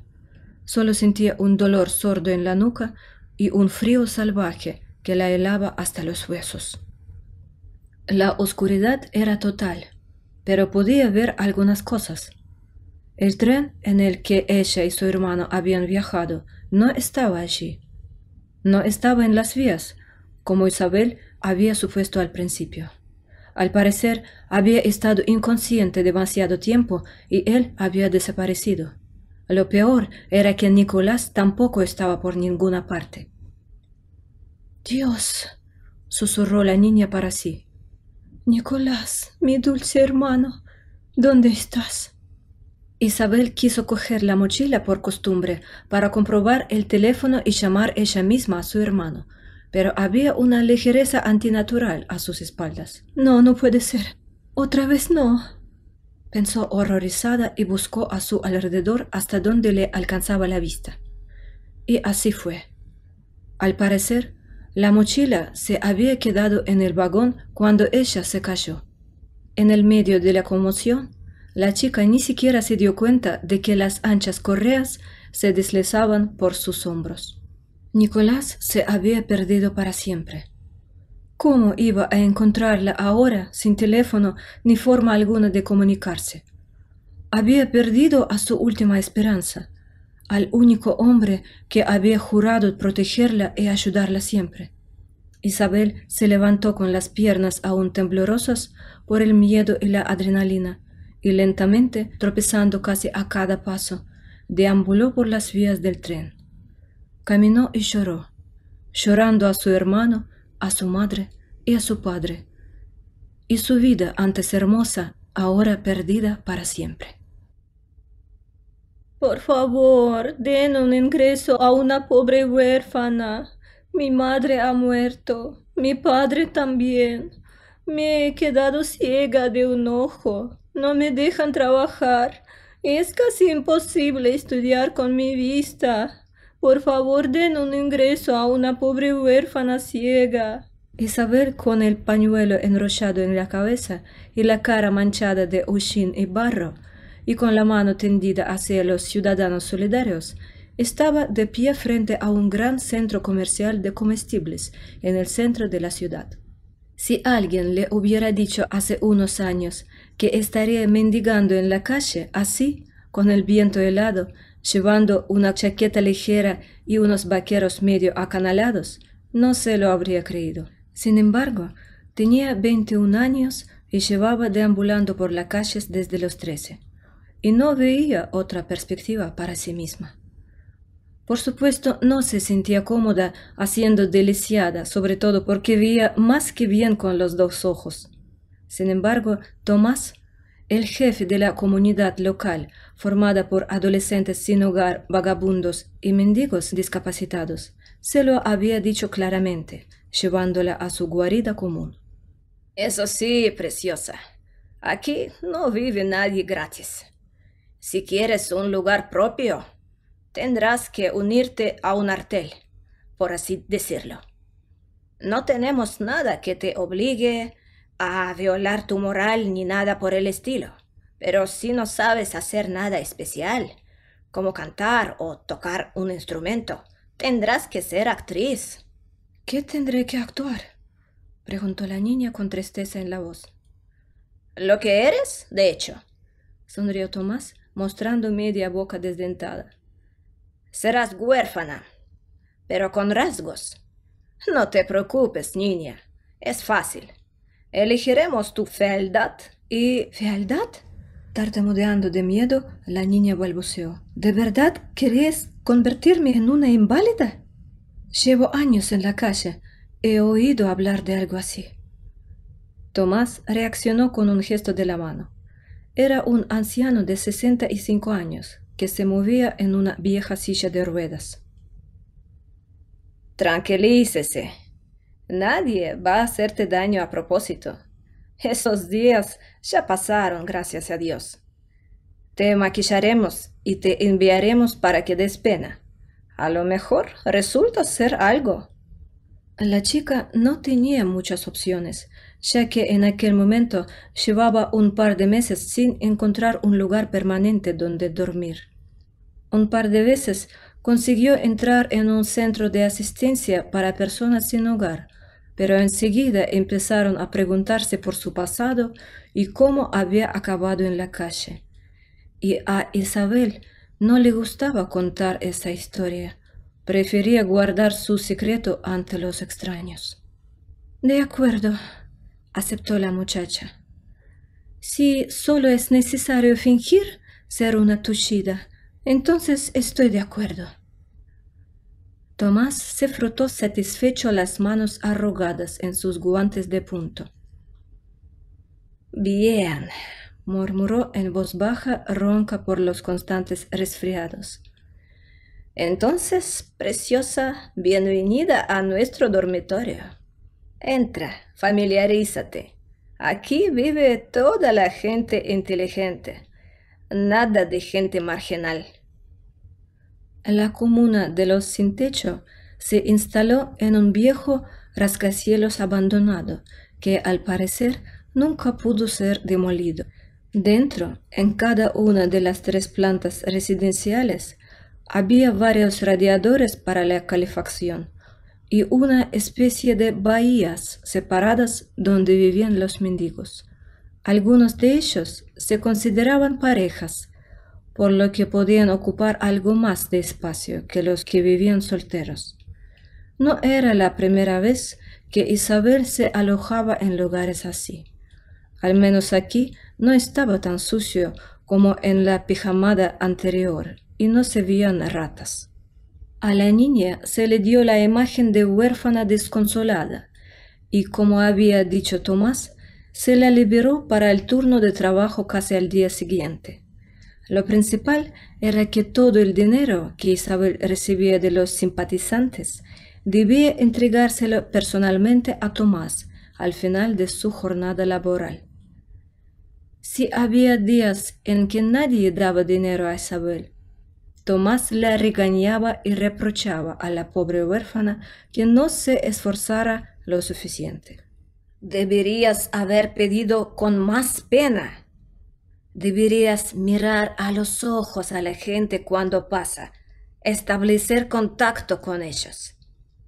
Solo sentía un dolor sordo en la nuca y un frío salvaje que la helaba hasta los huesos. La oscuridad era total, pero podía ver algunas cosas. El tren en el que ella y su hermano habían viajado no estaba allí. No estaba en las vías, como Isabel había supuesto al principio. Al parecer, había estado inconsciente demasiado tiempo y él había desaparecido. Lo peor era que Nicolás tampoco estaba por ninguna parte. «Dios», susurró la niña para sí. «Nicolás, mi dulce hermano, ¿dónde estás?» Isabel quiso coger la mochila por costumbre para comprobar el teléfono y llamar ella misma a su hermano, pero había una ligereza antinatural a sus espaldas. «No, no puede ser. Otra vez no», pensó horrorizada y buscó a su alrededor hasta donde le alcanzaba la vista. Y así fue. Al parecer, la mochila se había quedado en el vagón cuando ella se cayó. En el medio de la conmoción, la chica ni siquiera se dio cuenta de que las anchas correas se deslizaban por sus hombros. Nicolás se había perdido para siempre. ¿Cómo iba a encontrarla ahora sin teléfono ni forma alguna de comunicarse? Había perdido a su última esperanza, al único hombre que había jurado protegerla y ayudarla siempre. Isabel se levantó con las piernas aún temblorosas por el miedo y la adrenalina, y lentamente, tropezando casi a cada paso, deambuló por las vías del tren. Caminó y lloró, llorando a su hermano, a su madre y a su padre, y su vida antes hermosa, ahora perdida para siempre. Por favor, den un ingreso a una pobre huérfana. Mi madre ha muerto, mi padre también. Me he quedado ciega de un ojo. No me dejan trabajar. Es casi imposible estudiar con mi vista. Por favor, den un ingreso a una pobre huérfana ciega. Isabel, con el pañuelo enrollado en la cabeza y la cara manchada de hollín y barro, y con la mano tendida hacia los ciudadanos solidarios, estaba de pie frente a un gran centro comercial de comestibles en el centro de la ciudad. Si alguien le hubiera dicho hace unos años que estaría mendigando en la calle así, con el viento helado, llevando una chaqueta ligera y unos vaqueros medio acanalados, no se lo habría creído. Sin embargo, tenía 21 años y llevaba deambulando por las calles desde los 13, y no veía otra perspectiva para sí misma. Por supuesto, no se sentía cómoda haciendo deliciada, sobre todo porque veía más que bien con los dos ojos. Sin embargo, Tomás, el jefe de la comunidad local, formada por adolescentes sin hogar, vagabundos y mendigos discapacitados, se lo había dicho claramente, llevándola a su guarida común. Eso sí, preciosa, aquí no vive nadie gratis. Si quieres un lugar propio, tendrás que unirte a un artel, por así decirlo. No tenemos nada que te obligue a violar tu moral ni nada por el estilo, pero si no sabes hacer nada especial, como cantar o tocar un instrumento, tendrás que ser actriz. ¿Qué tendré que actuar?, preguntó la niña con tristeza en la voz. Lo que eres, de hecho, sonrió Tomás, mostrando media boca desdentada. Serás huérfana, pero con rasgos. No te preocupes, niña, es fácil. Elegiremos tu fealdad y... ¿Fealdad? Tartamudeando de miedo, la niña balbuceó. ¿De verdad querés convertirme en una inválida? Llevo años en la calle. He oído hablar de algo así. Tomás reaccionó con un gesto de la mano. Era un anciano de 65 años, que se movía en una vieja silla de ruedas. Tranquilícese. Nadie va a hacerte daño a propósito. Esos días ya pasaron, gracias a Dios. Te maquillaremos y te enviaremos para que des pena. A lo mejor resulta ser algo. La chica no tenía muchas opciones, ya que en aquel momento llevaba un par de meses sin encontrar un lugar permanente donde dormir. Un par de veces consiguió entrar en un centro de asistencia para personas sin hogar, pero enseguida empezaron a preguntarse por su pasado y cómo había acabado en la calle. Y a Isabel no le gustaba contar esa historia. Prefería guardar su secreto ante los extraños. De acuerdo, aceptó la muchacha. Si solo es necesario fingir ser una tushida, entonces estoy de acuerdo. Tomás se frotó satisfecho las manos arrugadas en sus guantes de punto. Bien, murmuró en voz baja, ronca por los constantes resfriados. Entonces, preciosa, bienvenida a nuestro dormitorio. Entra, familiarízate. Aquí vive toda la gente inteligente. Nada de gente marginal. La comuna de los sin techo se instaló en un viejo rascacielos abandonado que al parecer nunca pudo ser demolido. Dentro, en cada una de las 3 plantas residenciales, había varios radiadores para la calefacción y una especie de bahías separadas donde vivían los mendigos. Algunos de ellos se consideraban parejas, por lo que podían ocupar algo más de espacio que los que vivían solteros. No era la primera vez que Isabel se alojaba en lugares así. Al menos aquí no estaba tan sucio como en la pijamada anterior y no se veían ratas. A la niña se le dio la imagen de huérfana desconsolada y, como había dicho Tomás, se la liberó para el turno de trabajo casi al día siguiente. Lo principal era que todo el dinero que Isabel recibía de los simpatizantes debía entregárselo personalmente a Tomás al final de su jornada laboral. Si había días en que nadie daba dinero a Isabel, Tomás la regañaba y reprochaba a la pobre huérfana que no se esforzara lo suficiente. Deberías haber pedido con más pena. Deberías mirar a los ojos a la gente cuando pasa, establecer contacto con ellos.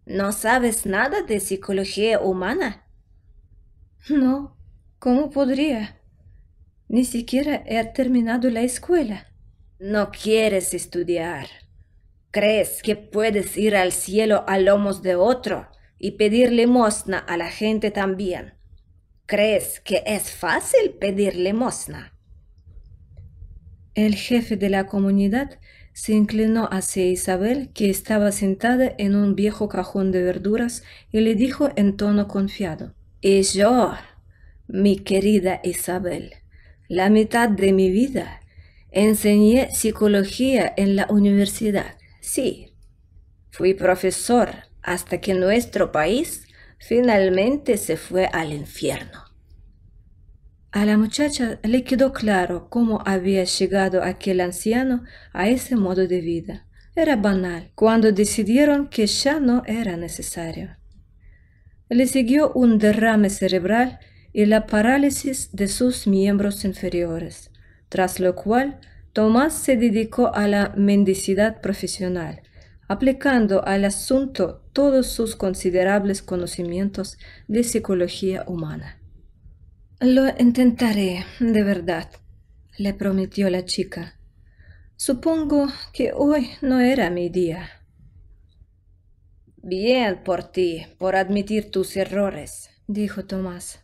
¿No sabes nada de psicología humana? No, ¿cómo podría? Ni siquiera he terminado la escuela. No quieres estudiar. ¿Crees que puedes ir al cielo a lomos de otro y pedir limosna a la gente también? ¿Crees que es fácil pedir limosna? El jefe de la comunidad se inclinó hacia Isabel, que estaba sentada en un viejo cajón de verduras, y le dijo en tono confiado: Y yo, mi querida Isabel, la mitad de mi vida enseñé psicología en la universidad. Sí, fui profesor hasta que nuestro país finalmente se fue al infierno. A la muchacha le quedó claro cómo había llegado aquel anciano a ese modo de vida. Era banal, cuando decidieron que ya no era necesario. Le siguió un derrame cerebral y la parálisis de sus miembros inferiores, tras lo cual Tomás se dedicó a la mendicidad profesional, aplicando al asunto todos sus considerables conocimientos de psicología humana. Lo intentaré, de verdad, le prometió la chica. Supongo que hoy no era mi día. Bien por ti, por admitir tus errores, dijo Tomás.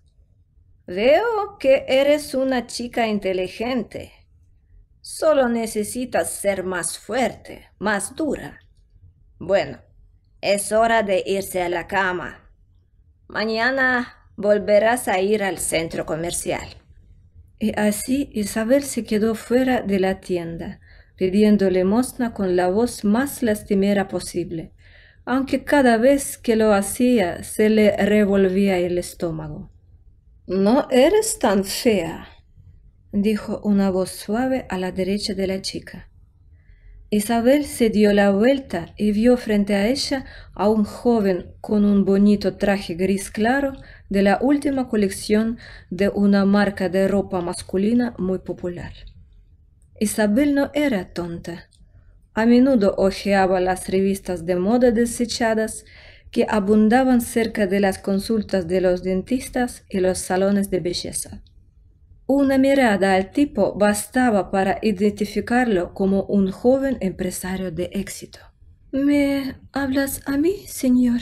Veo que eres una chica inteligente. Solo necesitas ser más fuerte, más dura. Bueno, es hora de irse a la cama. Mañana volverás a ir al centro comercial. Y así Isabel se quedó fuera de la tienda, pidiendo limosna con la voz más lastimera posible, aunque cada vez que lo hacía se le revolvía el estómago. No eres tan fea, dijo una voz suave a la derecha de la chica. Isabel se dio la vuelta y vio frente a ella a un joven con un bonito traje gris claro de la última colección de una marca de ropa masculina muy popular. Isabel no era tonta. A menudo hojeaba las revistas de moda desechadas que abundaban cerca de las consultas de los dentistas y los salones de belleza. Una mirada al tipo bastaba para identificarlo como un joven empresario de éxito. ¿Me hablas a mí, señor?,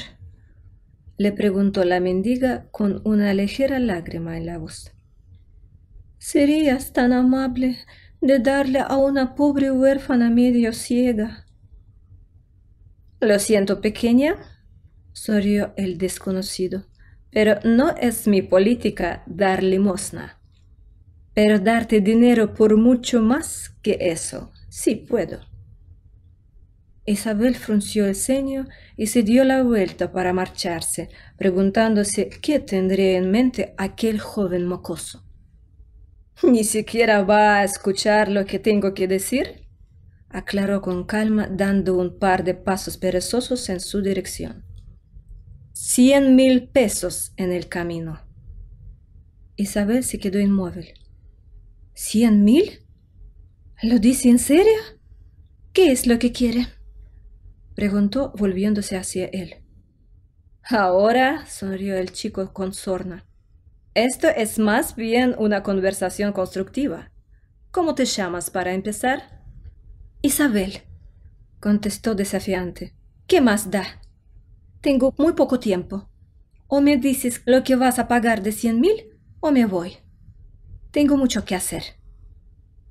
le preguntó la mendiga con una ligera lágrima en la voz. ¿Serías tan amable de darle a una pobre huérfana medio ciega? Lo siento, pequeña, sonrió el desconocido, pero no es mi política dar limosna. Pero darte dinero por mucho más que eso, sí puedo. Isabel frunció el ceño y se dio la vuelta para marcharse, preguntándose qué tendría en mente aquel joven mocoso. ¿Ni siquiera va a escuchar lo que tengo que decir?, aclaró con calma, dando un par de pasos perezosos en su dirección. 100,000 pesos en el camino. Isabel se quedó inmóvil. ¿100,000? ¿Lo dice en serio? ¿Qué es lo que quiere?, preguntó volviéndose hacia él. Ahora, sonrió el chico con sorna. Esto es más bien una conversación constructiva. ¿Cómo te llamas para empezar? Isabel, contestó desafiante. ¿Qué más da? Tengo muy poco tiempo. O me dices lo que vas a pagar de 100,000 o me voy. Tengo mucho que hacer.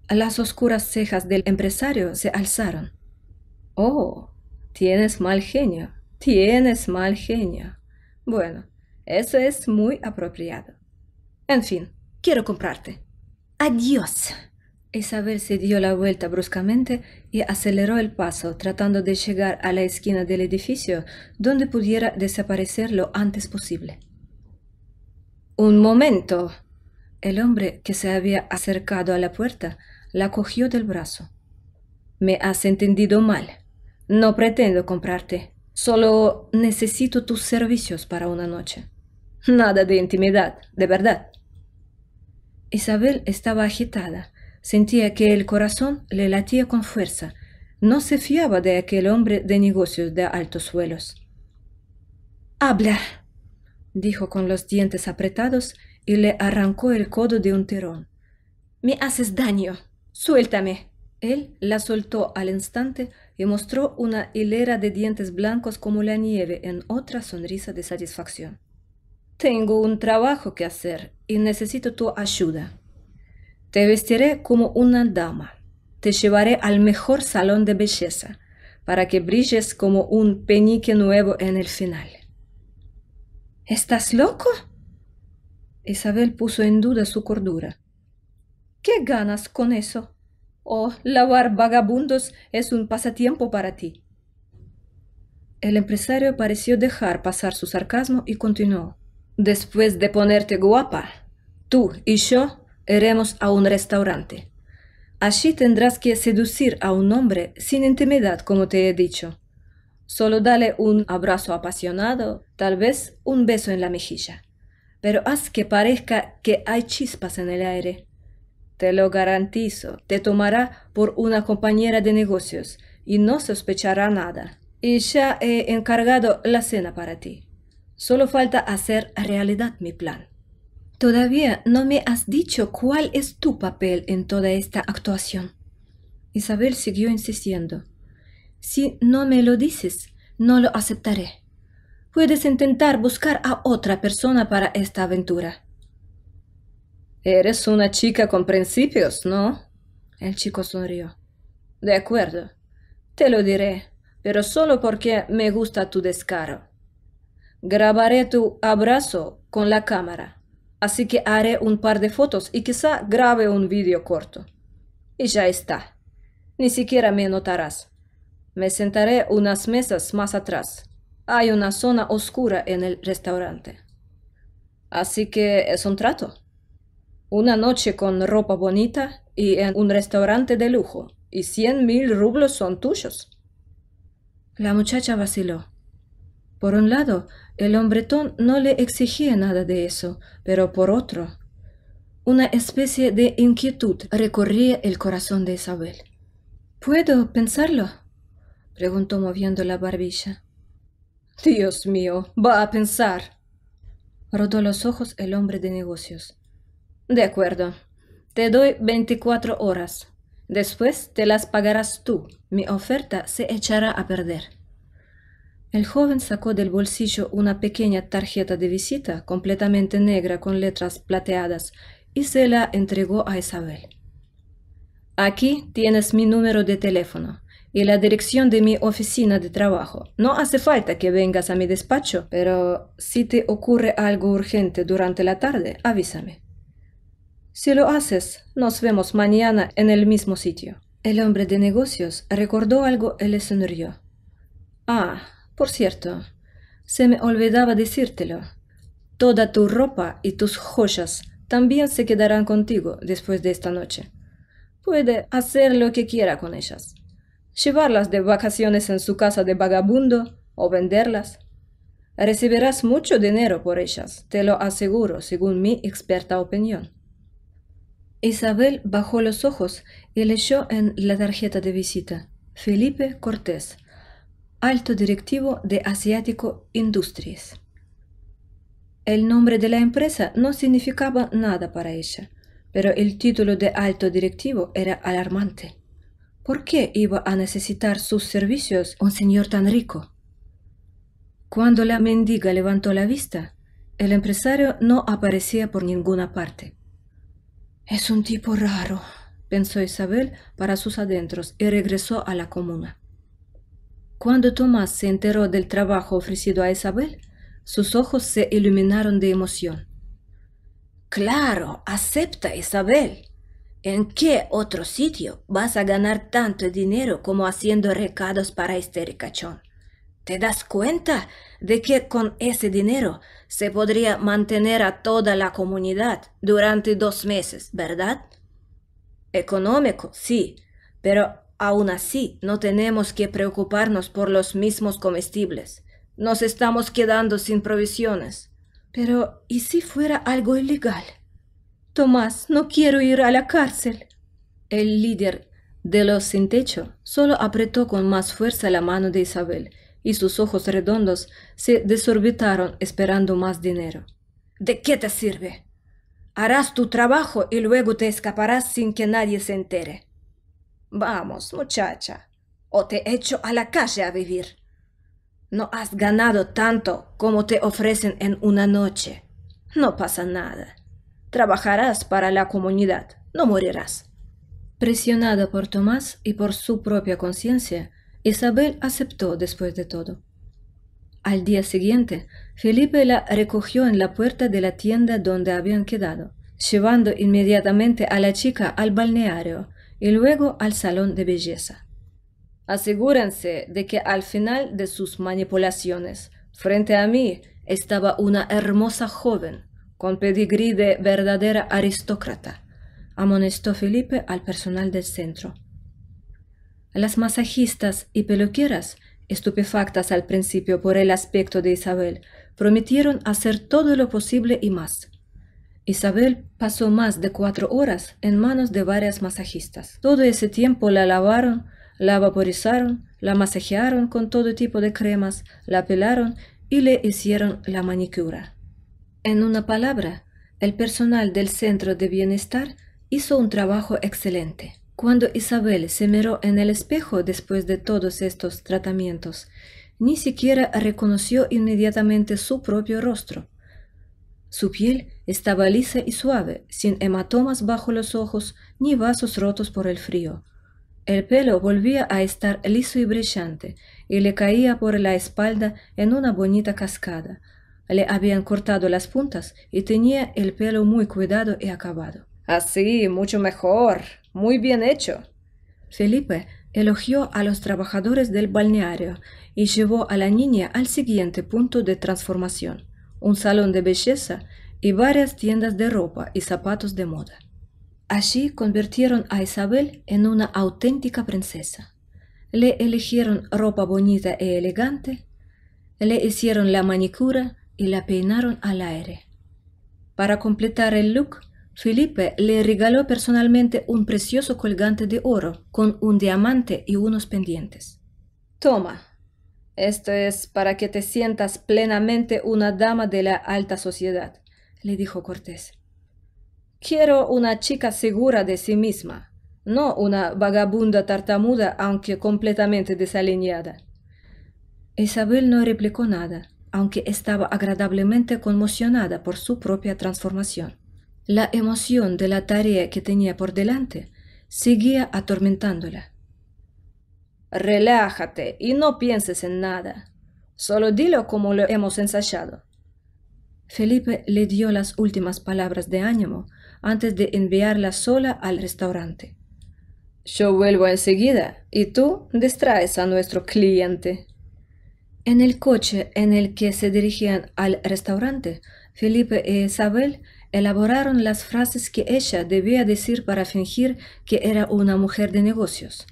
Las oscuras cejas del empresario se alzaron. Oh, tienes mal genio, tienes mal genio. Bueno, eso es muy apropiado. En fin, quiero comprarte. Adiós. Isabel se dio la vuelta bruscamente y aceleró el paso, tratando de llegar a la esquina del edificio donde pudiera desaparecer lo antes posible. Un momento. El hombre que se había acercado a la puerta la cogió del brazo. Me has entendido mal. No pretendo comprarte. Solo necesito tus servicios para una noche. Nada de intimidad, de verdad. Isabel estaba agitada. Sentía que el corazón le latía con fuerza. No se fiaba de aquel hombre de negocios de altos vuelos. «Habla», dijo con los dientes apretados y le arrancó el codo de un tirón. «Me haces daño. Suéltame». Él la soltó al instante y mostró una hilera de dientes blancos como la nieve en otra sonrisa de satisfacción. «Tengo un trabajo que hacer y necesito tu ayuda. Te vestiré como una dama. Te llevaré al mejor salón de belleza para que brilles como un penique nuevo en el final». «¿Estás loco?». Isabel puso en duda su cordura. «¿Qué ganas con eso? ¿O lavar vagabundos es un pasatiempo para ti?». El empresario pareció dejar pasar su sarcasmo y continuó. «Después de ponerte guapa, tú y yo iremos a un restaurante. Allí tendrás que seducir a un hombre sin intimidad, como te he dicho. Solo dale un abrazo apasionado, tal vez un beso en la mejilla. Pero haz que parezca que hay chispas en el aire. Te lo garantizo, te tomará por una compañera de negocios y no sospechará nada. Y ya he encargado la cena para ti. Solo falta hacer realidad mi plan». «Todavía no me has dicho cuál es tu papel en toda esta actuación». Isabel siguió insistiendo. «Si no me lo dices, no lo aceptaré. Puedes intentar buscar a otra persona para esta aventura». «Eres una chica con principios, ¿no?». El chico sonrió. «De acuerdo, te lo diré, pero solo porque me gusta tu descaro. Grabaré tu abrazo con la cámara, así que haré un par de fotos y quizá grabe un vídeo corto. Y ya está. Ni siquiera me notarás. Me sentaré unas mesas más atrás. Hay una zona oscura en el restaurante». Así que es un trato. Una noche con ropa bonita y en un restaurante de lujo, y 100.000 rublos son tuyos. La muchacha vaciló. Por un lado, el hombretón no le exigía nada de eso, pero por otro, una especie de inquietud recorría el corazón de Isabel. ¿Puedo pensarlo?, preguntó moviendo la barbilla. Dios mío, va a pensar. Rodó los ojos el hombre de negocios. De acuerdo, te doy 24 horas. Después te las pagarás tú. Mi oferta se echará a perder. El joven sacó del bolsillo una pequeña tarjeta de visita completamente negra con letras plateadas y se la entregó a Isabel. Aquí tienes mi número de teléfono y la dirección de mi oficina de trabajo. No hace falta que vengas a mi despacho, pero si te ocurre algo urgente durante la tarde, avísame. Si lo haces, nos vemos mañana en el mismo sitio. El hombre de negocios recordó algo y le sonrió. Ah, por cierto, se me olvidaba decírtelo. Toda tu ropa y tus joyas también se quedarán contigo después de esta noche. Puede hacer lo que quiera con ellas. Llevarlas de vacaciones en su casa de vagabundo o venderlas. Recibirás mucho dinero por ellas, te lo aseguro, según mi experta opinión. Isabel bajó los ojos y leyó en la tarjeta de visita: Felipe Cortés, alto directivo de Asiático Industries. El nombre de la empresa no significaba nada para ella, pero el título de alto directivo era alarmante. ¿Por qué iba a necesitar sus servicios un señor tan rico? Cuando la mendiga levantó la vista, el empresario no aparecía por ninguna parte. Es un tipo raro, pensó Isabel para sus adentros y regresó a la comuna. Cuando Tomás se enteró del trabajo ofrecido a Isabel, sus ojos se iluminaron de emoción. Claro, acepta, Isabel. ¿En qué otro sitio vas a ganar tanto dinero como haciendo recados para este ricachón? ¿Te das cuenta de que con ese dinero se podría mantener a toda la comunidad durante 2 meses, verdad? Económico, sí, pero aún así no tenemos que preocuparnos por los mismos comestibles. Nos estamos quedando sin provisiones. Pero, ¿y si fuera algo ilegal? Tomás, no quiero ir a la cárcel. El líder de los sin techo solo apretó con más fuerza la mano de Isabel y sus ojos redondos se desorbitaron esperando más dinero. ¿De qué te sirve? Harás tu trabajo y luego te escaparás sin que nadie se entere. Vamos, muchacha, o te echo a la calle a vivir. No has ganado tanto como te ofrecen en una noche. No pasa nada. Trabajarás para la comunidad, no morirás. Presionada por Tomás y por su propia conciencia, Isabel aceptó después de todo. Al día siguiente, Felipe la recogió en la puerta de la tienda donde habían quedado, llevando inmediatamente a la chica al balneario y luego al salón de belleza. Asegúrense de que al final de sus manipulaciones, frente a mí, estaba una hermosa joven, con pedigrí de verdadera aristócrata, amonestó Felipe al personal del centro. Las masajistas y peluqueras, estupefactas al principio por el aspecto de Isabel, prometieron hacer todo lo posible y más. Isabel pasó más de 4 horas en manos de varias masajistas. Todo ese tiempo la lavaron, la vaporizaron, la masajearon con todo tipo de cremas, la pelaron y le hicieron la manicura. En una palabra, el personal del centro de bienestar hizo un trabajo excelente. Cuando Isabel se miró en el espejo después de todos estos tratamientos, ni siquiera reconoció inmediatamente su propio rostro. Su piel estaba lisa y suave, sin hematomas bajo los ojos ni vasos rotos por el frío. El pelo volvía a estar liso y brillante, y le caía por la espalda en una bonita cascada. Le habían cortado las puntas y tenía el pelo muy cuidado y acabado. Así, mucho mejor. Muy bien hecho. Felipe elogió a los trabajadores del balneario y llevó a la niña al siguiente punto de transformación, un salón de belleza y varias tiendas de ropa y zapatos de moda. Allí convirtieron a Isabel en una auténtica princesa. Le eligieron ropa bonita e elegante, le hicieron la manicura y la peinaron al aire. Para completar el look, Felipe le regaló personalmente un precioso colgante de oro con un diamante y unos pendientes. Toma, esto es para que te sientas plenamente una dama de la alta sociedad, le dijo Cortés. Quiero una chica segura de sí misma, no una vagabunda tartamuda aunque completamente desaliñada. Isabel no replicó nada, aunque estaba agradablemente conmocionada por su propia transformación. La emoción de la tarea que tenía por delante seguía atormentándola. Relájate y no pienses en nada. Solo dilo como lo hemos ensayado. Felipe le dio las últimas palabras de ánimo antes de enviarla sola al restaurante. Yo vuelvo enseguida y tú distraes a nuestro cliente. En el coche en el que se dirigían al restaurante, Felipe e Isabel elaboraron las frases que ella debía decir para fingir que era una mujer de negocios.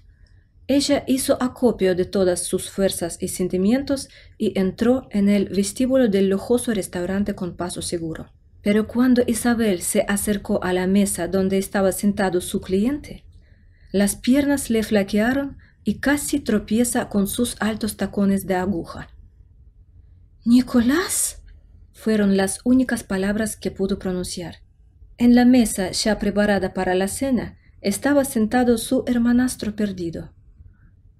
Ella hizo acopio de todas sus fuerzas y sentimientos y entró en el vestíbulo del lujoso restaurante con paso seguro. Pero cuando Isabel se acercó a la mesa donde estaba sentado su cliente, las piernas le flaquearon y casi tropieza con sus altos tacones de aguja. «¡Nicolás!», fueron las únicas palabras que pudo pronunciar. En la mesa ya preparada para la cena estaba sentado su hermanastro perdido.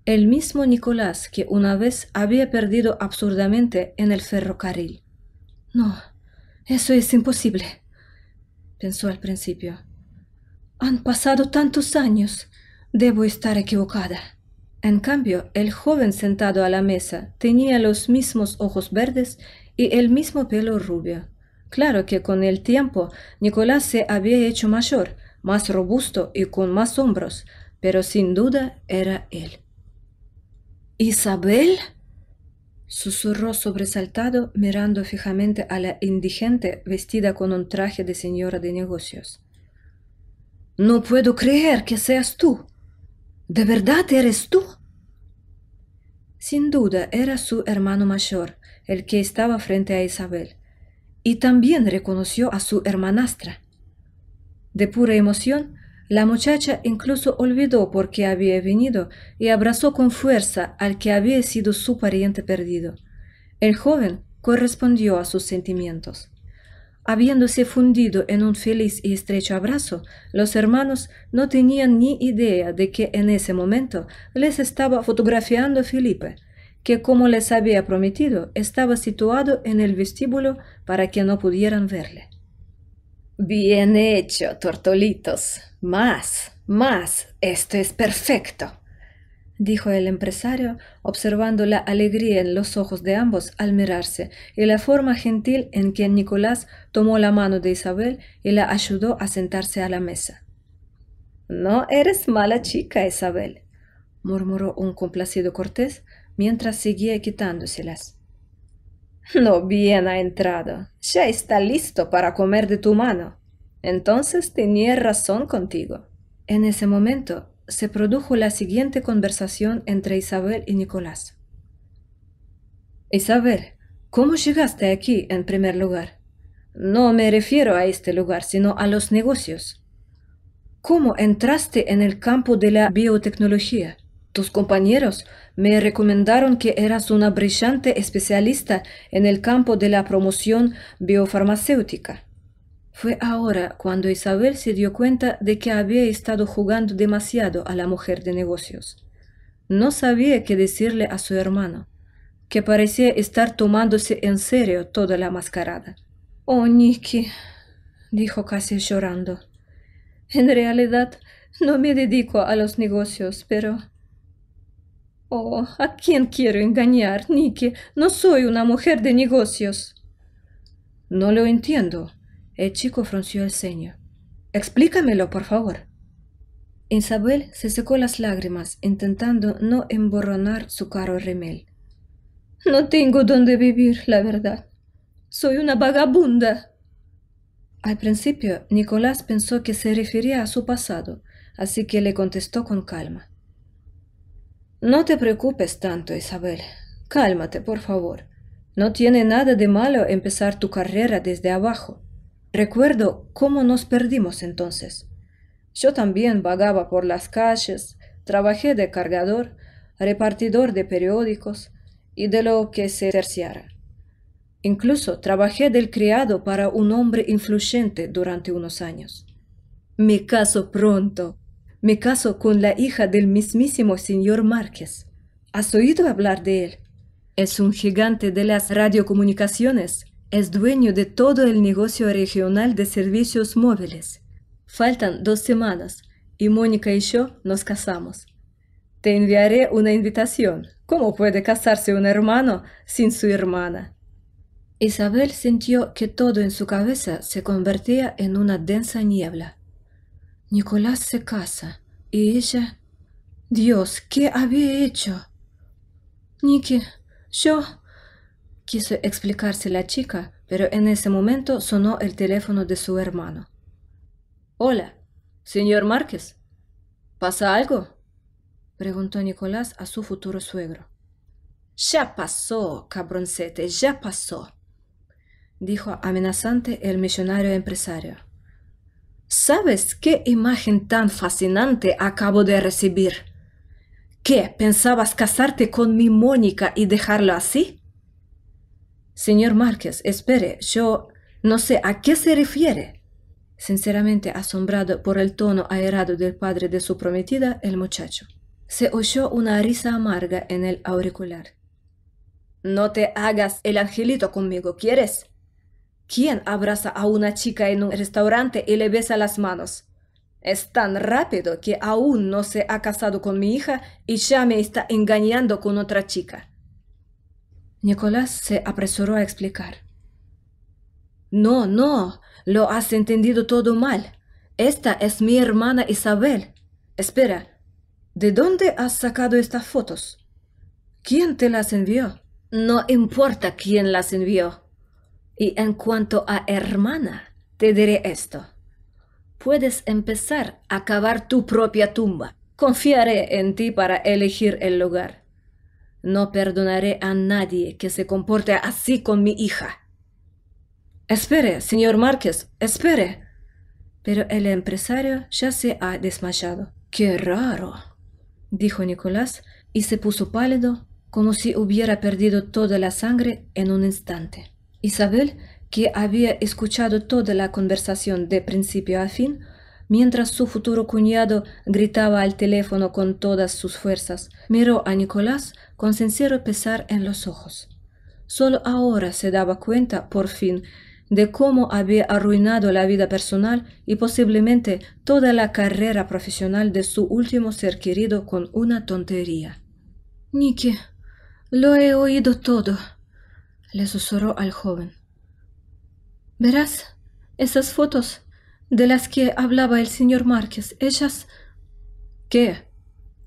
El mismo Nicolás que una vez había perdido absurdamente en el ferrocarril. «No, eso es imposible», pensó al principio. «Han pasado tantos años. Debo estar equivocada». En cambio, el joven sentado a la mesa tenía los mismos ojos verdes y el mismo pelo rubio. Claro que con el tiempo Nicolás se había hecho mayor, más robusto y con más hombros, pero sin duda era él. «¿Isabel?», susurró sobresaltado mirando fijamente a la indigente vestida con un traje de señora de negocios. «No puedo creer que seas tú. ¿De verdad eres tú?». Sin duda era su hermano mayor, el que estaba frente a Isabel, y también reconoció a su hermanastra. De pura emoción, la muchacha incluso olvidó por qué había venido y abrazó con fuerza al que había sido su pariente perdido. El joven correspondió a sus sentimientos. Habiéndose fundido en un feliz y estrecho abrazo, los hermanos no tenían ni idea de que en ese momento les estaba fotografiando Felipe, que como les había prometido estaba situado en el vestíbulo para que no pudieran verle. «Bien hecho, tortolitos. Más, esto es perfecto», dijo el empresario, observando la alegría en los ojos de ambos al mirarse y la forma gentil en que Nicolás tomó la mano de Isabel y la ayudó a sentarse a la mesa. «No eres mala chica, Isabel», murmuró un complacido Cortés mientras seguía quitándoselas. «No bien ha entrado. Ya está listo para comer de tu mano. Entonces tenía razón contigo». En ese momento se produjo la siguiente conversación entre Isabel y Nicolás. «Isabel, ¿cómo llegaste aquí en primer lugar?» «No me refiero a este lugar, sino a los negocios». «¿Cómo entraste en el campo de la biotecnología? Tus compañeros me recomendaron que eras una brillante especialista en el campo de la promoción biofarmacéutica». Fue ahora cuando Isabel se dio cuenta de que había estado jugando demasiado a la mujer de negocios. No sabía qué decirle a su hermano, que parecía estar tomándose en serio toda la mascarada. «Oh, Nicky», dijo casi llorando, «en realidad no me dedico a los negocios, pero...» «Oh, ¿a quién quiero engañar, Nicky? No soy una mujer de negocios». «No lo entiendo». El chico frunció el ceño. «Explícamelo, por favor». Isabel se secó las lágrimas, intentando no emborronar su caro remel. «No tengo dónde vivir, la verdad. Soy una vagabunda». Al principio, Nicolás pensó que se refería a su pasado, así que le contestó con calma. No te preocupes tanto, Isabel. Cálmate, por favor. No tiene nada de malo empezar tu carrera desde abajo. Recuerdo cómo nos perdimos entonces. Yo también vagaba por las calles, trabajé de cargador, repartidor de periódicos y de lo que se terciara. Incluso trabajé del criado para un hombre influyente durante unos años. Me caso pronto. Me caso con la hija del mismísimo señor Márquez. ¿Has oído hablar de él? Es un gigante de las radiocomunicaciones. Es dueño de todo el negocio regional de servicios móviles. Faltan 2 semanas y Mónica y yo nos casamos. Te enviaré una invitación. ¿Cómo puede casarse un hermano sin su hermana? Isabel sintió que todo en su cabeza se convertía en una densa niebla. Nicolás se casa, y ella... Dios, ¿qué había hecho? Niki, yo... Quiso explicarse la chica, pero en ese momento sonó el teléfono de su hermano. Hola, señor Márquez. ¿Pasa algo? Preguntó Nicolás a su futuro suegro. Ya pasó, cabroncete, ya pasó, dijo amenazante el millonario empresario. ¿Sabes qué imagen tan fascinante acabo de recibir? ¿Qué, pensabas casarte con mi Mónica y dejarlo así? Señor Márquez, espere, yo no sé a qué se refiere. Sinceramente asombrado por el tono airado del padre de su prometida, el muchacho. Se oyó una risa amarga en el auricular. No te hagas el angelito conmigo, ¿quieres? ¿Quién abraza a una chica en un restaurante y le besa las manos? Es tan rápido que aún no se ha casado con mi hija y ya me está engañando con otra chica. Nicolás se apresuró a explicar. No, lo has entendido todo mal. Esta es mi hermana Isabel. Espera, ¿de dónde has sacado estas fotos? ¿Quién te las envió? No importa quién las envió. Y en cuanto a hermana, te diré esto. Puedes empezar a cavar tu propia tumba. Confiaré en ti para elegir el lugar. No perdonaré a nadie que se comporte así con mi hija. Espere, señor Márquez, espere. Pero el empresario ya se ha desmayado. ¡Qué raro!, dijo Nicolás, y se puso pálido, como si hubiera perdido toda la sangre en un instante. Isabel, que había escuchado toda la conversación de principio a fin, mientras su futuro cuñado gritaba al teléfono con todas sus fuerzas, miró a Nicolás con sincero pesar en los ojos. Solo ahora se daba cuenta, por fin, de cómo había arruinado la vida personal y posiblemente toda la carrera profesional de su último ser querido con una tontería. «Niki, lo he oído todo», le susurró al joven. «Verás, esas fotos de las que hablaba el señor Márquez, ellas...» «¿Qué?»,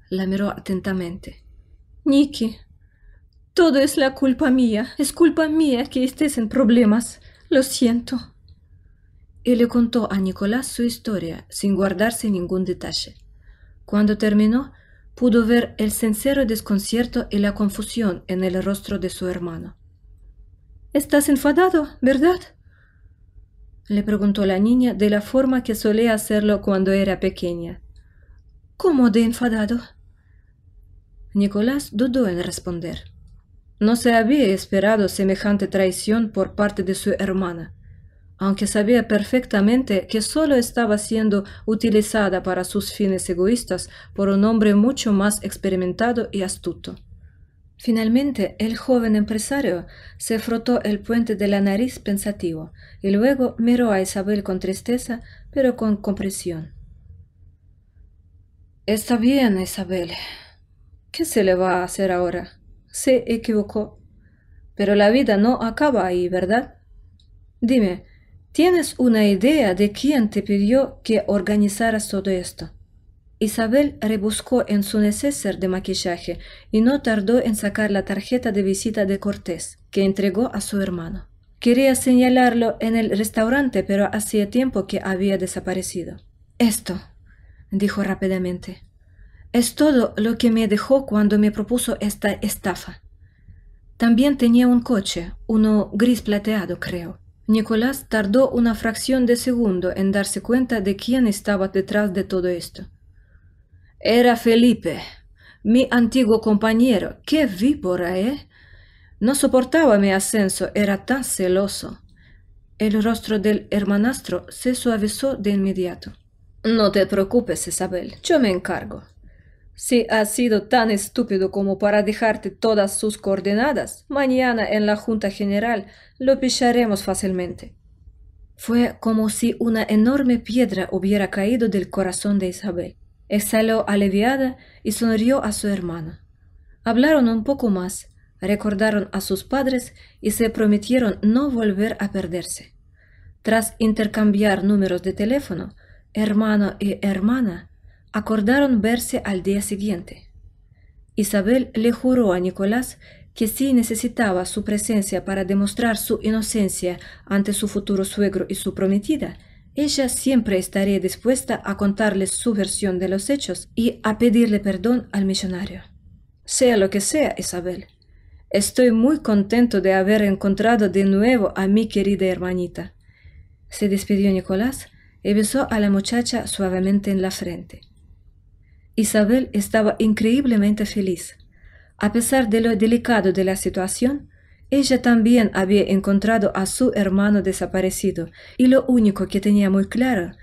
la miró atentamente. «Niki, todo es la culpa mía. Es culpa mía que estés en problemas. Lo siento». Y le contó a Nicolás su historia sin guardarse ningún detalle. Cuando terminó, pudo ver el sincero desconcierto y la confusión en el rostro de su hermano. «¿Estás enfadado, verdad?», le preguntó la niña de la forma que solía hacerlo cuando era pequeña. «¿Cómo de enfadado?». Nicolás dudó en responder. No se había esperado semejante traición por parte de su hermana, aunque sabía perfectamente que solo estaba siendo utilizada para sus fines egoístas por un hombre mucho más experimentado y astuto. Finalmente, el joven empresario se frotó el puente de la nariz pensativo y luego miró a Isabel con tristeza, pero con comprensión. «Está bien, Isabel. ¿Qué se le va a hacer ahora? Se equivocó. Pero la vida no acaba ahí, ¿verdad? Dime, ¿tienes una idea de quién te pidió que organizaras todo esto?» Isabel rebuscó en su neceser de maquillaje y no tardó en sacar la tarjeta de visita de Cortés, que entregó a su hermano. Quería señalarlo en el restaurante, pero hacía tiempo que había desaparecido. Esto, dijo rápidamente, es todo lo que me dejó cuando me propuso esta estafa. También tenía un coche, uno gris plateado, creo. Nicolás tardó una fracción de segundo en darse cuenta de quién estaba detrás de todo esto. Era Felipe, mi antiguo compañero. ¡Qué víbora, eh! No soportaba mi ascenso, era tan celoso. El rostro del hermanastro se suavizó de inmediato. No te preocupes, Isabel, yo me encargo. Si has sido tan estúpido como para dejarte todas sus coordenadas, mañana en la Junta General lo pillaremos fácilmente. Fue como si una enorme piedra hubiera caído del corazón de Isabel. Exhaló aliviada y sonrió a su hermano. Hablaron un poco más, recordaron a sus padres y se prometieron no volver a perderse. Tras intercambiar números de teléfono, hermano y hermana acordaron verse al día siguiente. Isabel le juró a Nicolás que si necesitaba su presencia para demostrar su inocencia ante su futuro suegro y su prometida, ella siempre estaría dispuesta a contarles su versión de los hechos y a pedirle perdón al millonario. Sea lo que sea, Isabel, estoy muy contento de haber encontrado de nuevo a mi querida hermanita. Se despidió Nicolás y besó a la muchacha suavemente en la frente. Isabel estaba increíblemente feliz. A pesar de lo delicado de la situación, ella también había encontrado a su hermano desaparecido y lo único que tenía muy claro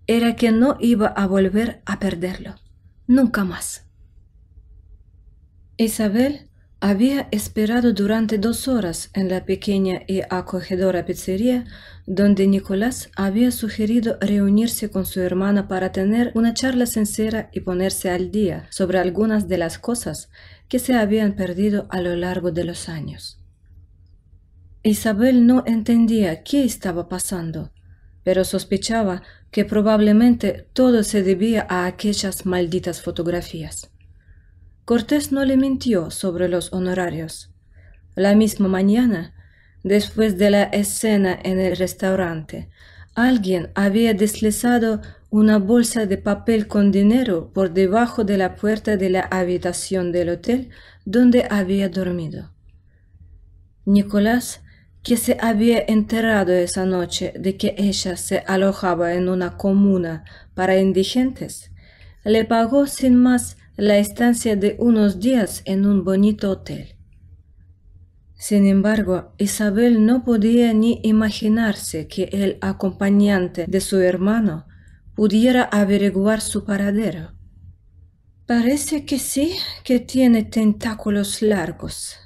era que no iba a volver a perderlo. Nunca más. Isabel había esperado durante 2 horas en la pequeña y acogedora pizzería donde Nicolás había sugerido reunirse con su hermana para tener una charla sincera y ponerse al día sobre algunas de las cosas que se habían perdido a lo largo de los años. Isabel no entendía qué estaba pasando, pero sospechaba que probablemente todo se debía a aquellas malditas fotografías. Cortés no le mintió sobre los honorarios. La misma mañana, después de la escena en el restaurante, alguien había deslizado una bolsa de papel con dinero por debajo de la puerta de la habitación del hotel donde había dormido. Nicolás, que se había enterado esa noche de que ella se alojaba en una comuna para indigentes, le pagó sin más la estancia de unos días en un bonito hotel. Sin embargo, Isabel no podía ni imaginarse que el acompañante de su hermano pudiera averiguar su paradero. Parece que sí, que tiene tentáculos largos,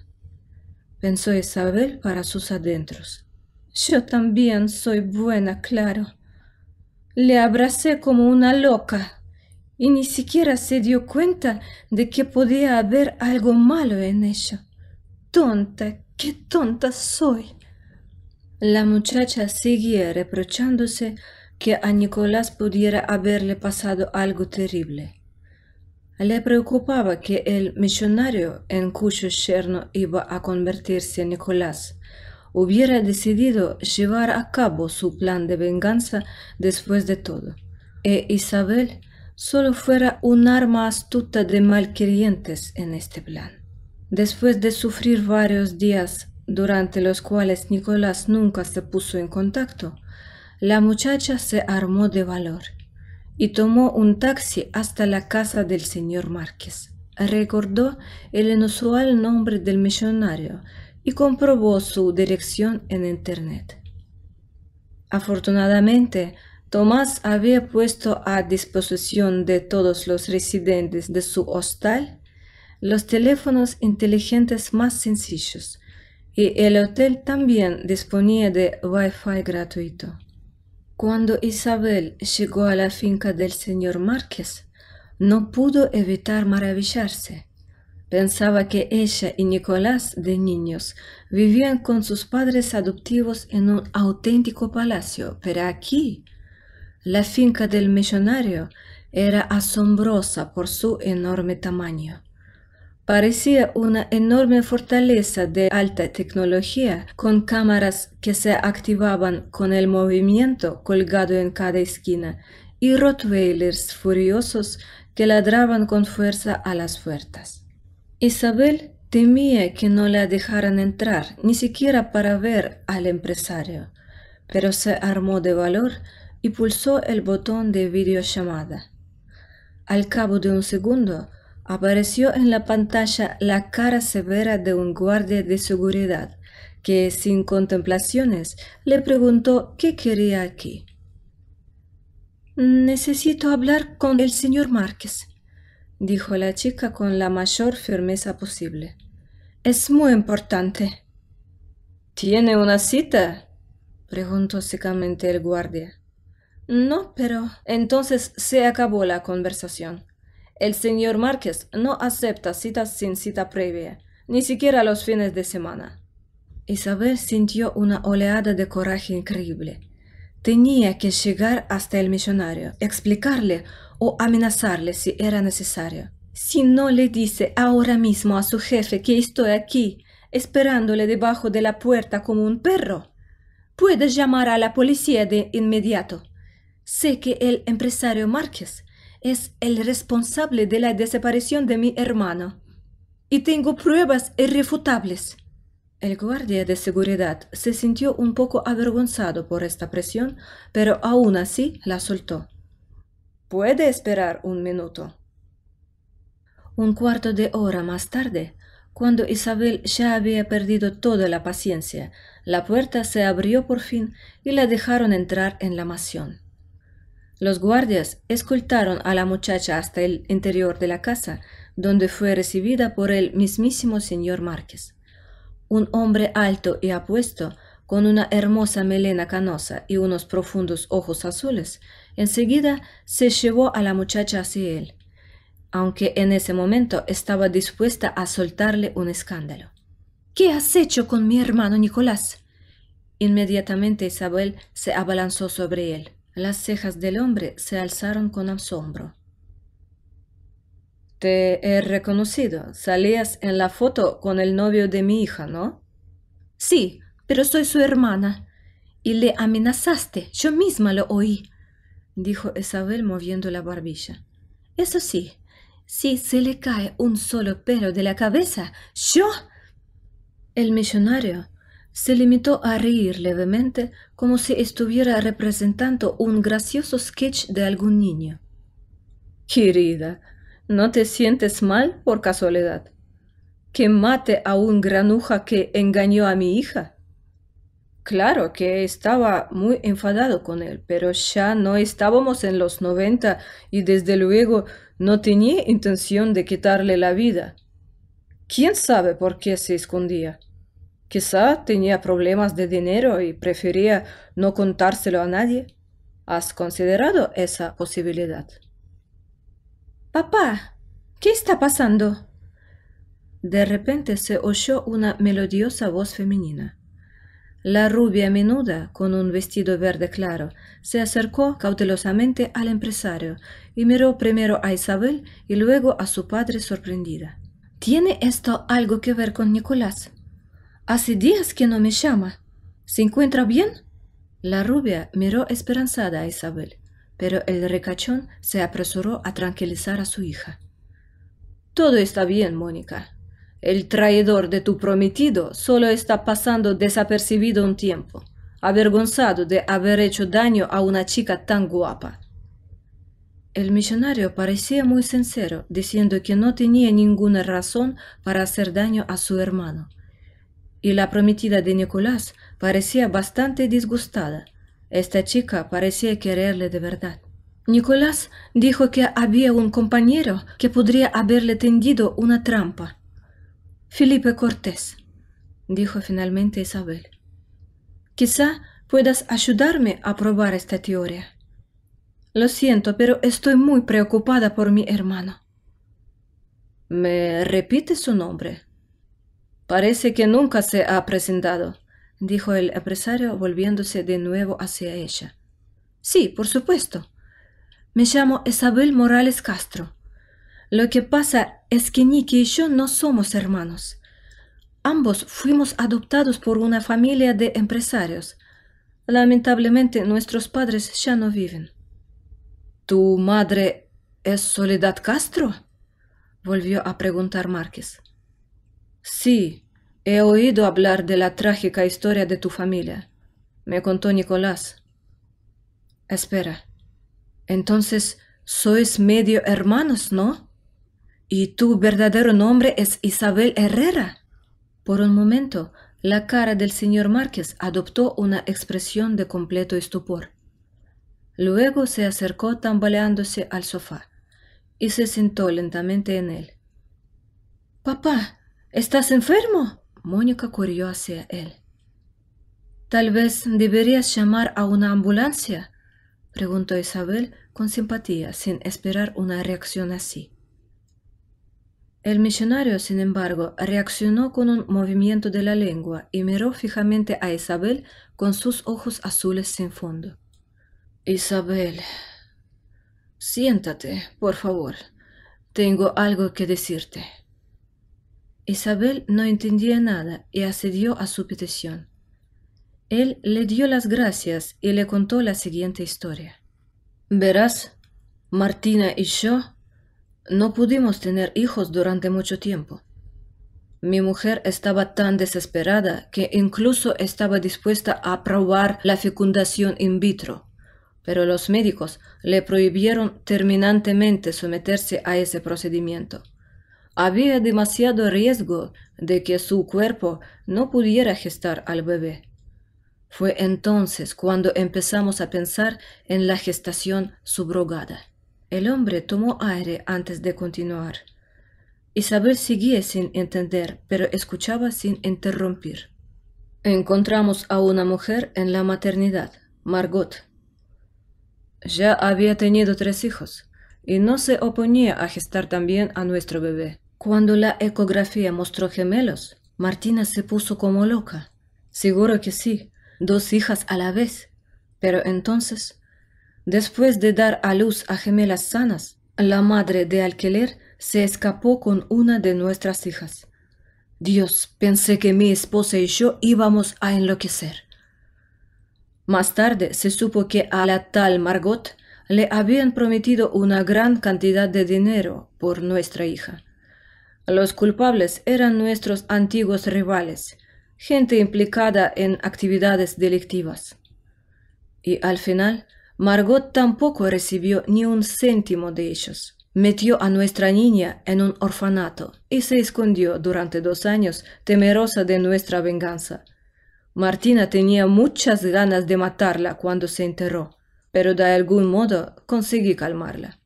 pensó Isabel para sus adentros. Yo también soy buena, claro. Le abracé como una loca y ni siquiera se dio cuenta de que podía haber algo malo en ello. Tonta, qué tonta soy. La muchacha seguía reprochándose que a Nicolás pudiera haberle pasado algo terrible. Le preocupaba que el millonario en cuyo yerno iba a convertirse Nicolás hubiera decidido llevar a cabo su plan de venganza después de todo, e Isabel solo fuera un arma astuta de malquerientes en este plan. Después de sufrir varios días durante los cuales Nicolás nunca se puso en contacto, la muchacha se armó de valor y tomó un taxi hasta la casa del señor Márquez. Recordó el inusual nombre del millonario y comprobó su dirección en internet. Afortunadamente, Tomás había puesto a disposición de todos los residentes de su hostal los teléfonos inteligentes más sencillos, y el hotel también disponía de Wi-Fi gratuito. Cuando Isabel llegó a la finca del señor Márquez, no pudo evitar maravillarse. Pensaba que ella y Nicolás, de niños, vivían con sus padres adoptivos en un auténtico palacio, pero aquí, la finca del millonario era asombrosa por su enorme tamaño. Parecía una enorme fortaleza de alta tecnología, con cámaras que se activaban con el movimiento colgado en cada esquina, y rottweilers furiosos que ladraban con fuerza a las puertas. Isabel temía que no la dejaran entrar, ni siquiera para ver al empresario, pero se armó de valor y pulsó el botón de videollamada. Al cabo de un segundo, apareció en la pantalla la cara severa de un guardia de seguridad, que sin contemplaciones le preguntó qué quería aquí. «Necesito hablar con el señor Márquez», dijo la chica con la mayor firmeza posible. «Es muy importante». «¿Tiene una cita?», preguntó secamente el guardia. «No, pero…» Entonces se acabó la conversación. El señor Márquez no acepta citas sin cita previa, ni siquiera los fines de semana. Isabel sintió una oleada de coraje increíble. Tenía que llegar hasta el millonario, explicarle o amenazarle si era necesario. Si no le dice ahora mismo a su jefe que estoy aquí, esperándole debajo de la puerta como un perro, puede llamar a la policía de inmediato. Sé que el empresario Márquez es el responsable de la desaparición de mi hermano, y tengo pruebas irrefutables. El guardia de seguridad se sintió un poco avergonzado por esta presión, pero aún así la soltó. «¿Puede esperar un minuto?». Un cuarto de hora más tarde, cuando Isabel ya había perdido toda la paciencia, la puerta se abrió por fin y la dejaron entrar en la mansión. Los guardias escoltaron a la muchacha hasta el interior de la casa, donde fue recibida por el mismísimo señor Márquez. Un hombre alto y apuesto, con una hermosa melena canosa y unos profundos ojos azules, enseguida se llevó a la muchacha hacia él, aunque en ese momento estaba dispuesta a soltarle un escándalo. «¿Qué has hecho con mi hermano Nicolás?». Inmediatamente Isabel se abalanzó sobre él. Las cejas del hombre se alzaron con asombro. «Te he reconocido. Salías en la foto con el novio de mi hija, ¿no?». «Sí, pero soy su hermana. Y le amenazaste. Yo misma lo oí», dijo Isabel moviendo la barbilla. «Eso sí, si se le cae un solo pelo de la cabeza, yo…». El millonario se limitó a reír levemente, como si estuviera representando un gracioso sketch de algún niño. «Querida, ¿no te sientes mal por casualidad? ¿Que mate a un granuja que engañó a mi hija?». Claro que estaba muy enfadado con él, pero ya no estábamos en los 90 y desde luego no tenía intención de quitarle la vida. ¿Quién sabe por qué se escondía? Quizá tenía problemas de dinero y prefería no contárselo a nadie. ¿Has considerado esa posibilidad? «Papá, ¿qué está pasando?». De repente se oyó una melodiosa voz femenina. La rubia menuda, con un vestido verde claro, se acercó cautelosamente al empresario y miró primero a Isabel y luego a su padre sorprendida. «¿Tiene esto algo que ver con Nicolás? Hace días que no me llama. ¿Se encuentra bien?». La rubia miró esperanzada a Isabel, pero el ricachón se apresuró a tranquilizar a su hija. «Todo está bien, Mónica. El traidor de tu prometido solo está pasando desapercibido un tiempo, avergonzado de haber hecho daño a una chica tan guapa». El millonario parecía muy sincero, diciendo que no tenía ninguna razón para hacer daño a su hermano. Y la prometida de Nicolás parecía bastante disgustada. Esta chica parecía quererle de verdad. Nicolás dijo que había un compañero que podría haberle tendido una trampa. «Felipe Cortés», dijo finalmente Isabel. «Quizá puedas ayudarme a probar esta teoría». «Lo siento, pero estoy muy preocupada por mi hermano». «¿Me repite su nombre?». «Parece que nunca se ha presentado», dijo el empresario volviéndose de nuevo hacia ella. «Sí, por supuesto. Me llamo Isabel Morales Castro. Lo que pasa es que Nicky y yo no somos hermanos. Ambos fuimos adoptados por una familia de empresarios. Lamentablemente, nuestros padres ya no viven. ¿Tu madre es Soledad Castro?, volvió a preguntar Márquez. Sí, he oído hablar de la trágica historia de tu familia. Me contó Nicolás. Espera, entonces sois medio hermanos, ¿no? ¿Y tu verdadero nombre es Isabel Herrera? Por un momento, la cara del señor Márquez adoptó una expresión de completo estupor. Luego se acercó tambaleándose al sofá y se sentó lentamente en él. «Papá, ¿estás enfermo?», Mónica corrió hacia él. «Tal vez deberías llamar a una ambulancia», preguntó Isabel con simpatía, sin esperar una reacción así. El misionario, sin embargo, reaccionó con un movimiento de la lengua y miró fijamente a Isabel con sus ojos azules sin fondo. «Isabel, siéntate, por favor. Tengo algo que decirte». Isabel no entendía nada y accedió a su petición. Él le dio las gracias y le contó la siguiente historia. «Verás, Martina y yo no pudimos tener hijos durante mucho tiempo. Mi mujer estaba tan desesperada que incluso estaba dispuesta a probar la fecundación in vitro, pero los médicos le prohibieron terminantemente someterse a ese procedimiento. Había demasiado riesgo de que su cuerpo no pudiera gestar al bebé. Fue entonces cuando empezamos a pensar en la gestación subrogada». El hombre tomó aire antes de continuar. Isabel seguía sin entender, pero escuchaba sin interrumpir. «Encontramos a una mujer en la maternidad, Margot. Ya había tenido 3 hijos y no se oponía a gestar también a nuestro bebé. Cuando la ecografía mostró gemelos, Martina se puso como loca. Seguro que sí, 2 hijas a la vez. Pero entonces, después de dar a luz a gemelas sanas, la madre de alquiler se escapó con una de nuestras hijas. Dios, pensé que mi esposa y yo íbamos a enloquecer. Más tarde se supo que a la tal Margot le habían prometido una gran cantidad de dinero por nuestra hija. Los culpables eran nuestros antiguos rivales, gente implicada en actividades delictivas. Y al final, Margot tampoco recibió ni un céntimo de ellos. Metió a nuestra niña en un orfanato y se escondió durante 2 años, temerosa de nuestra venganza. Martina tenía muchas ganas de matarla cuando se enteró, pero de algún modo conseguí calmarla.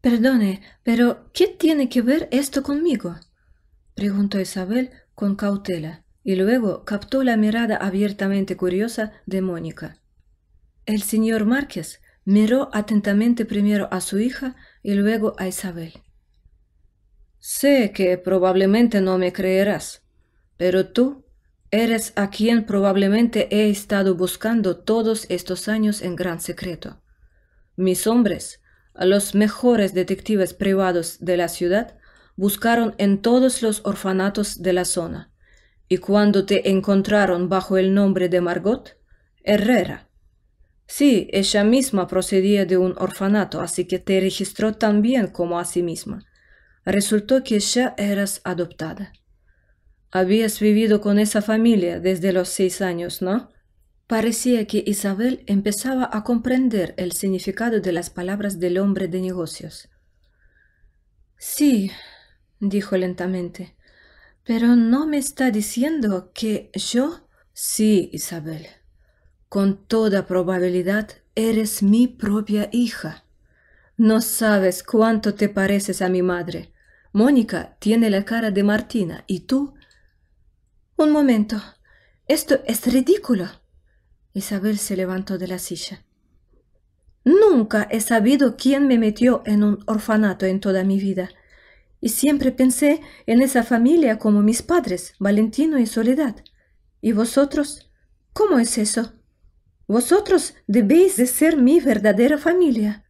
«Perdone, pero ¿qué tiene que ver esto conmigo?», preguntó Isabel con cautela, y luego captó la mirada abiertamente curiosa de Mónica. El señor Márquez miró atentamente primero a su hija y luego a Isabel. «Sé que probablemente no me creerás, pero tú eres a quien probablemente he estado buscando todos estos años en gran secreto. Mis hombres, los mejores detectives privados de la ciudad, buscaron en todos los orfanatos de la zona, y cuando te encontraron bajo el nombre de Margot Herrera. Sí, ella misma procedía de un orfanato, así que te registró también como a sí misma. Resultó que ya eras adoptada. Habías vivido con esa familia desde los 6 años, ¿no?» Parecía que Isabel empezaba a comprender el significado de las palabras del hombre de negocios. «Sí», dijo lentamente, «pero no me está diciendo que yo...» «Sí, Isabel. Con toda probabilidad eres mi propia hija. No sabes cuánto te pareces a mi madre. Mónica tiene la cara de Martina y tú...» «Un momento. Esto es ridículo». Isabel se levantó de la silla. «Nunca he sabido quién me metió en un orfanato en toda mi vida. Y siempre pensé en esa familia como mis padres, Valentino y Soledad. ¿Y vosotros? ¿Cómo es eso? Vosotros debéis de ser mi verdadera familia».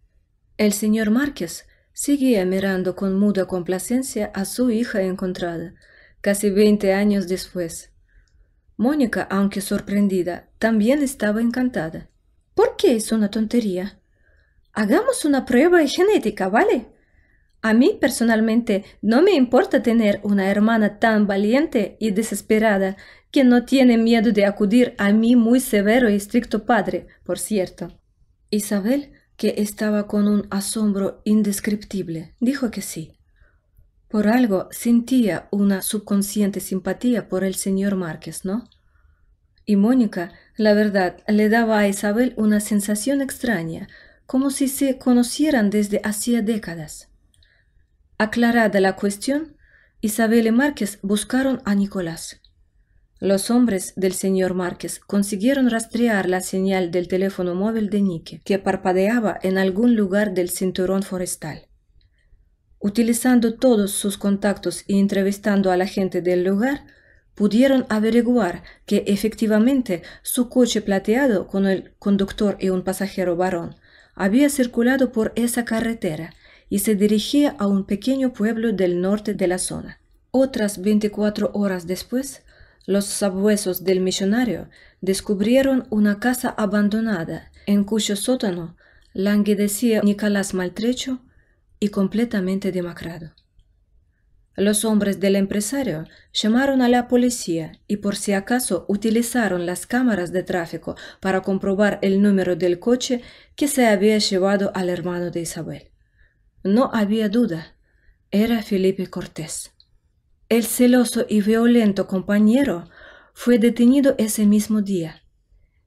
El señor Márquez Seguía mirando con muda complacencia a su hija encontrada, casi 20 años después. Mónica, aunque sorprendida, también estaba encantada. ¿Por qué es una tontería? Hagamos una prueba genética, ¿vale? A mí personalmente no me importa tener una hermana tan valiente y desesperada que no tiene miedo de acudir a mi muy severo y estricto padre, por cierto. Isabel, que estaba con un asombro indescriptible, dijo que sí. Por algo sentía una subconsciente simpatía por el señor Márquez, ¿no? Y Mónica, la verdad, le daba a Isabel una sensación extraña, como si se conocieran desde hacía décadas. Aclarada la cuestión, Isabel y Márquez buscaron a Nicolás. Los hombres del señor Márquez consiguieron rastrear la señal del teléfono móvil de Nicky, que parpadeaba en algún lugar del cinturón forestal. Utilizando todos sus contactos y entrevistando a la gente del lugar, pudieron averiguar que efectivamente su coche plateado con el conductor y un pasajero varón había circulado por esa carretera y se dirigía a un pequeño pueblo del norte de la zona. Otras 24 horas después, los sabuesos del millonario descubrieron una casa abandonada en cuyo sótano languidecía Nicolás maltrecho y completamente demacrado. Los hombres del empresario llamaron a la policía y por si acaso utilizaron las cámaras de tráfico para comprobar el número del coche que se había llevado al hermano de Isabel. No había duda, era Felipe Cortés. El celoso y violento compañero fue detenido ese mismo día.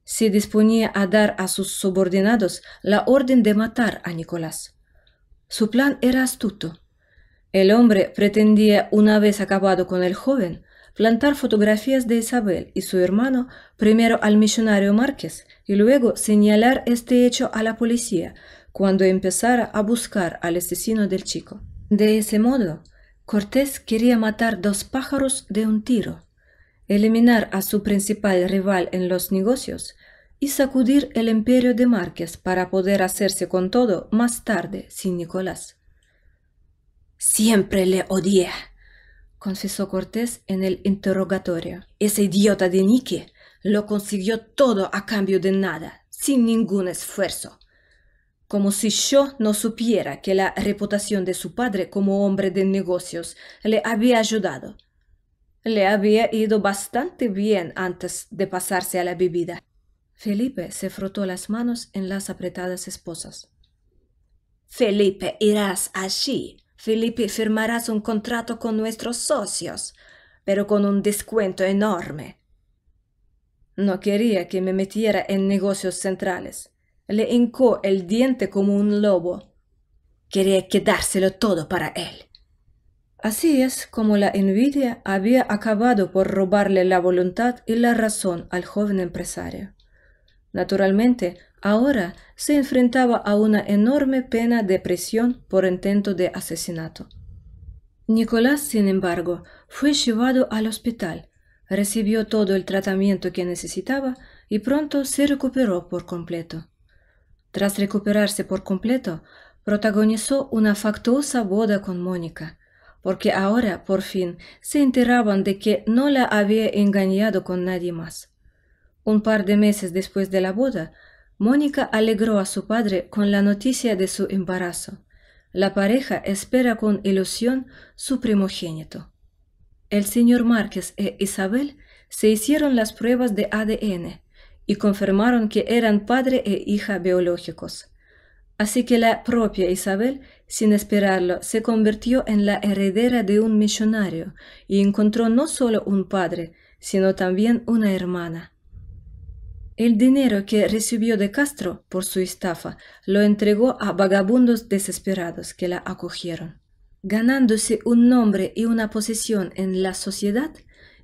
Se disponía a dar a sus subordinados la orden de matar a Nicolás. Su plan era astuto. El hombre pretendía, una vez acabado con el joven, plantar fotografías de Isabel y su hermano primero al millonario Márquez y luego señalar este hecho a la policía cuando empezara a buscar al asesino del chico. De ese modo, Cortés quería matar 2 pájaros de un tiro, eliminar a su principal rival en los negocios y sacudir el imperio de Márquez para poder hacerse con todo más tarde sin Nicolás. Siempre le odié, confesó Cortés en el interrogatorio. Ese idiota de Nicky lo consiguió todo a cambio de nada, sin ningún esfuerzo. Como si yo no supiera que la reputación de su padre como hombre de negocios le había ayudado. Le había ido bastante bien antes de pasarse a la bebida. Felipe se frotó las manos en las apretadas esposas. Felipe, irás allí. Felipe, firmarás un contrato con nuestros socios, pero con un descuento enorme. No quería que me metiera en negocios centrales. Le hincó el diente como un lobo. Quería quedárselo todo para él. Así es como la envidia había acabado por robarle la voluntad y la razón al joven empresario. Naturalmente, ahora se enfrentaba a una enorme pena de prisión por intento de asesinato. Nicolás, sin embargo, fue llevado al hospital, recibió todo el tratamiento que necesitaba y pronto se recuperó por completo. Tras recuperarse por completo, protagonizó una fastuosa boda con Mónica, porque ahora, por fin, se enteraban de que no la había engañado con nadie más. Un par de meses después de la boda, Mónica alegró a su padre con la noticia de su embarazo. La pareja espera con ilusión su primogénito. El señor Márquez e Isabel se hicieron las pruebas de ADN y confirmaron que eran padre e hija biológicos. Así que la propia Isabel, sin esperarlo, se convirtió en la heredera de un millonario y encontró no solo un padre, sino también una hermana. El dinero que recibió de Castro por su estafa lo entregó a vagabundos desesperados que la acogieron. Ganándose un nombre y una posición en la sociedad,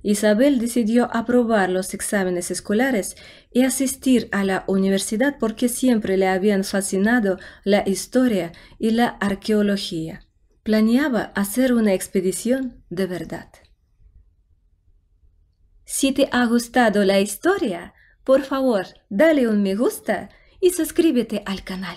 Isabel decidió aprobar los exámenes escolares y asistir a la universidad porque siempre le habían fascinado la historia y la arqueología. Planeaba hacer una expedición de verdad. Si te ha gustado la historia, por favor, dale un me gusta y suscríbete al canal.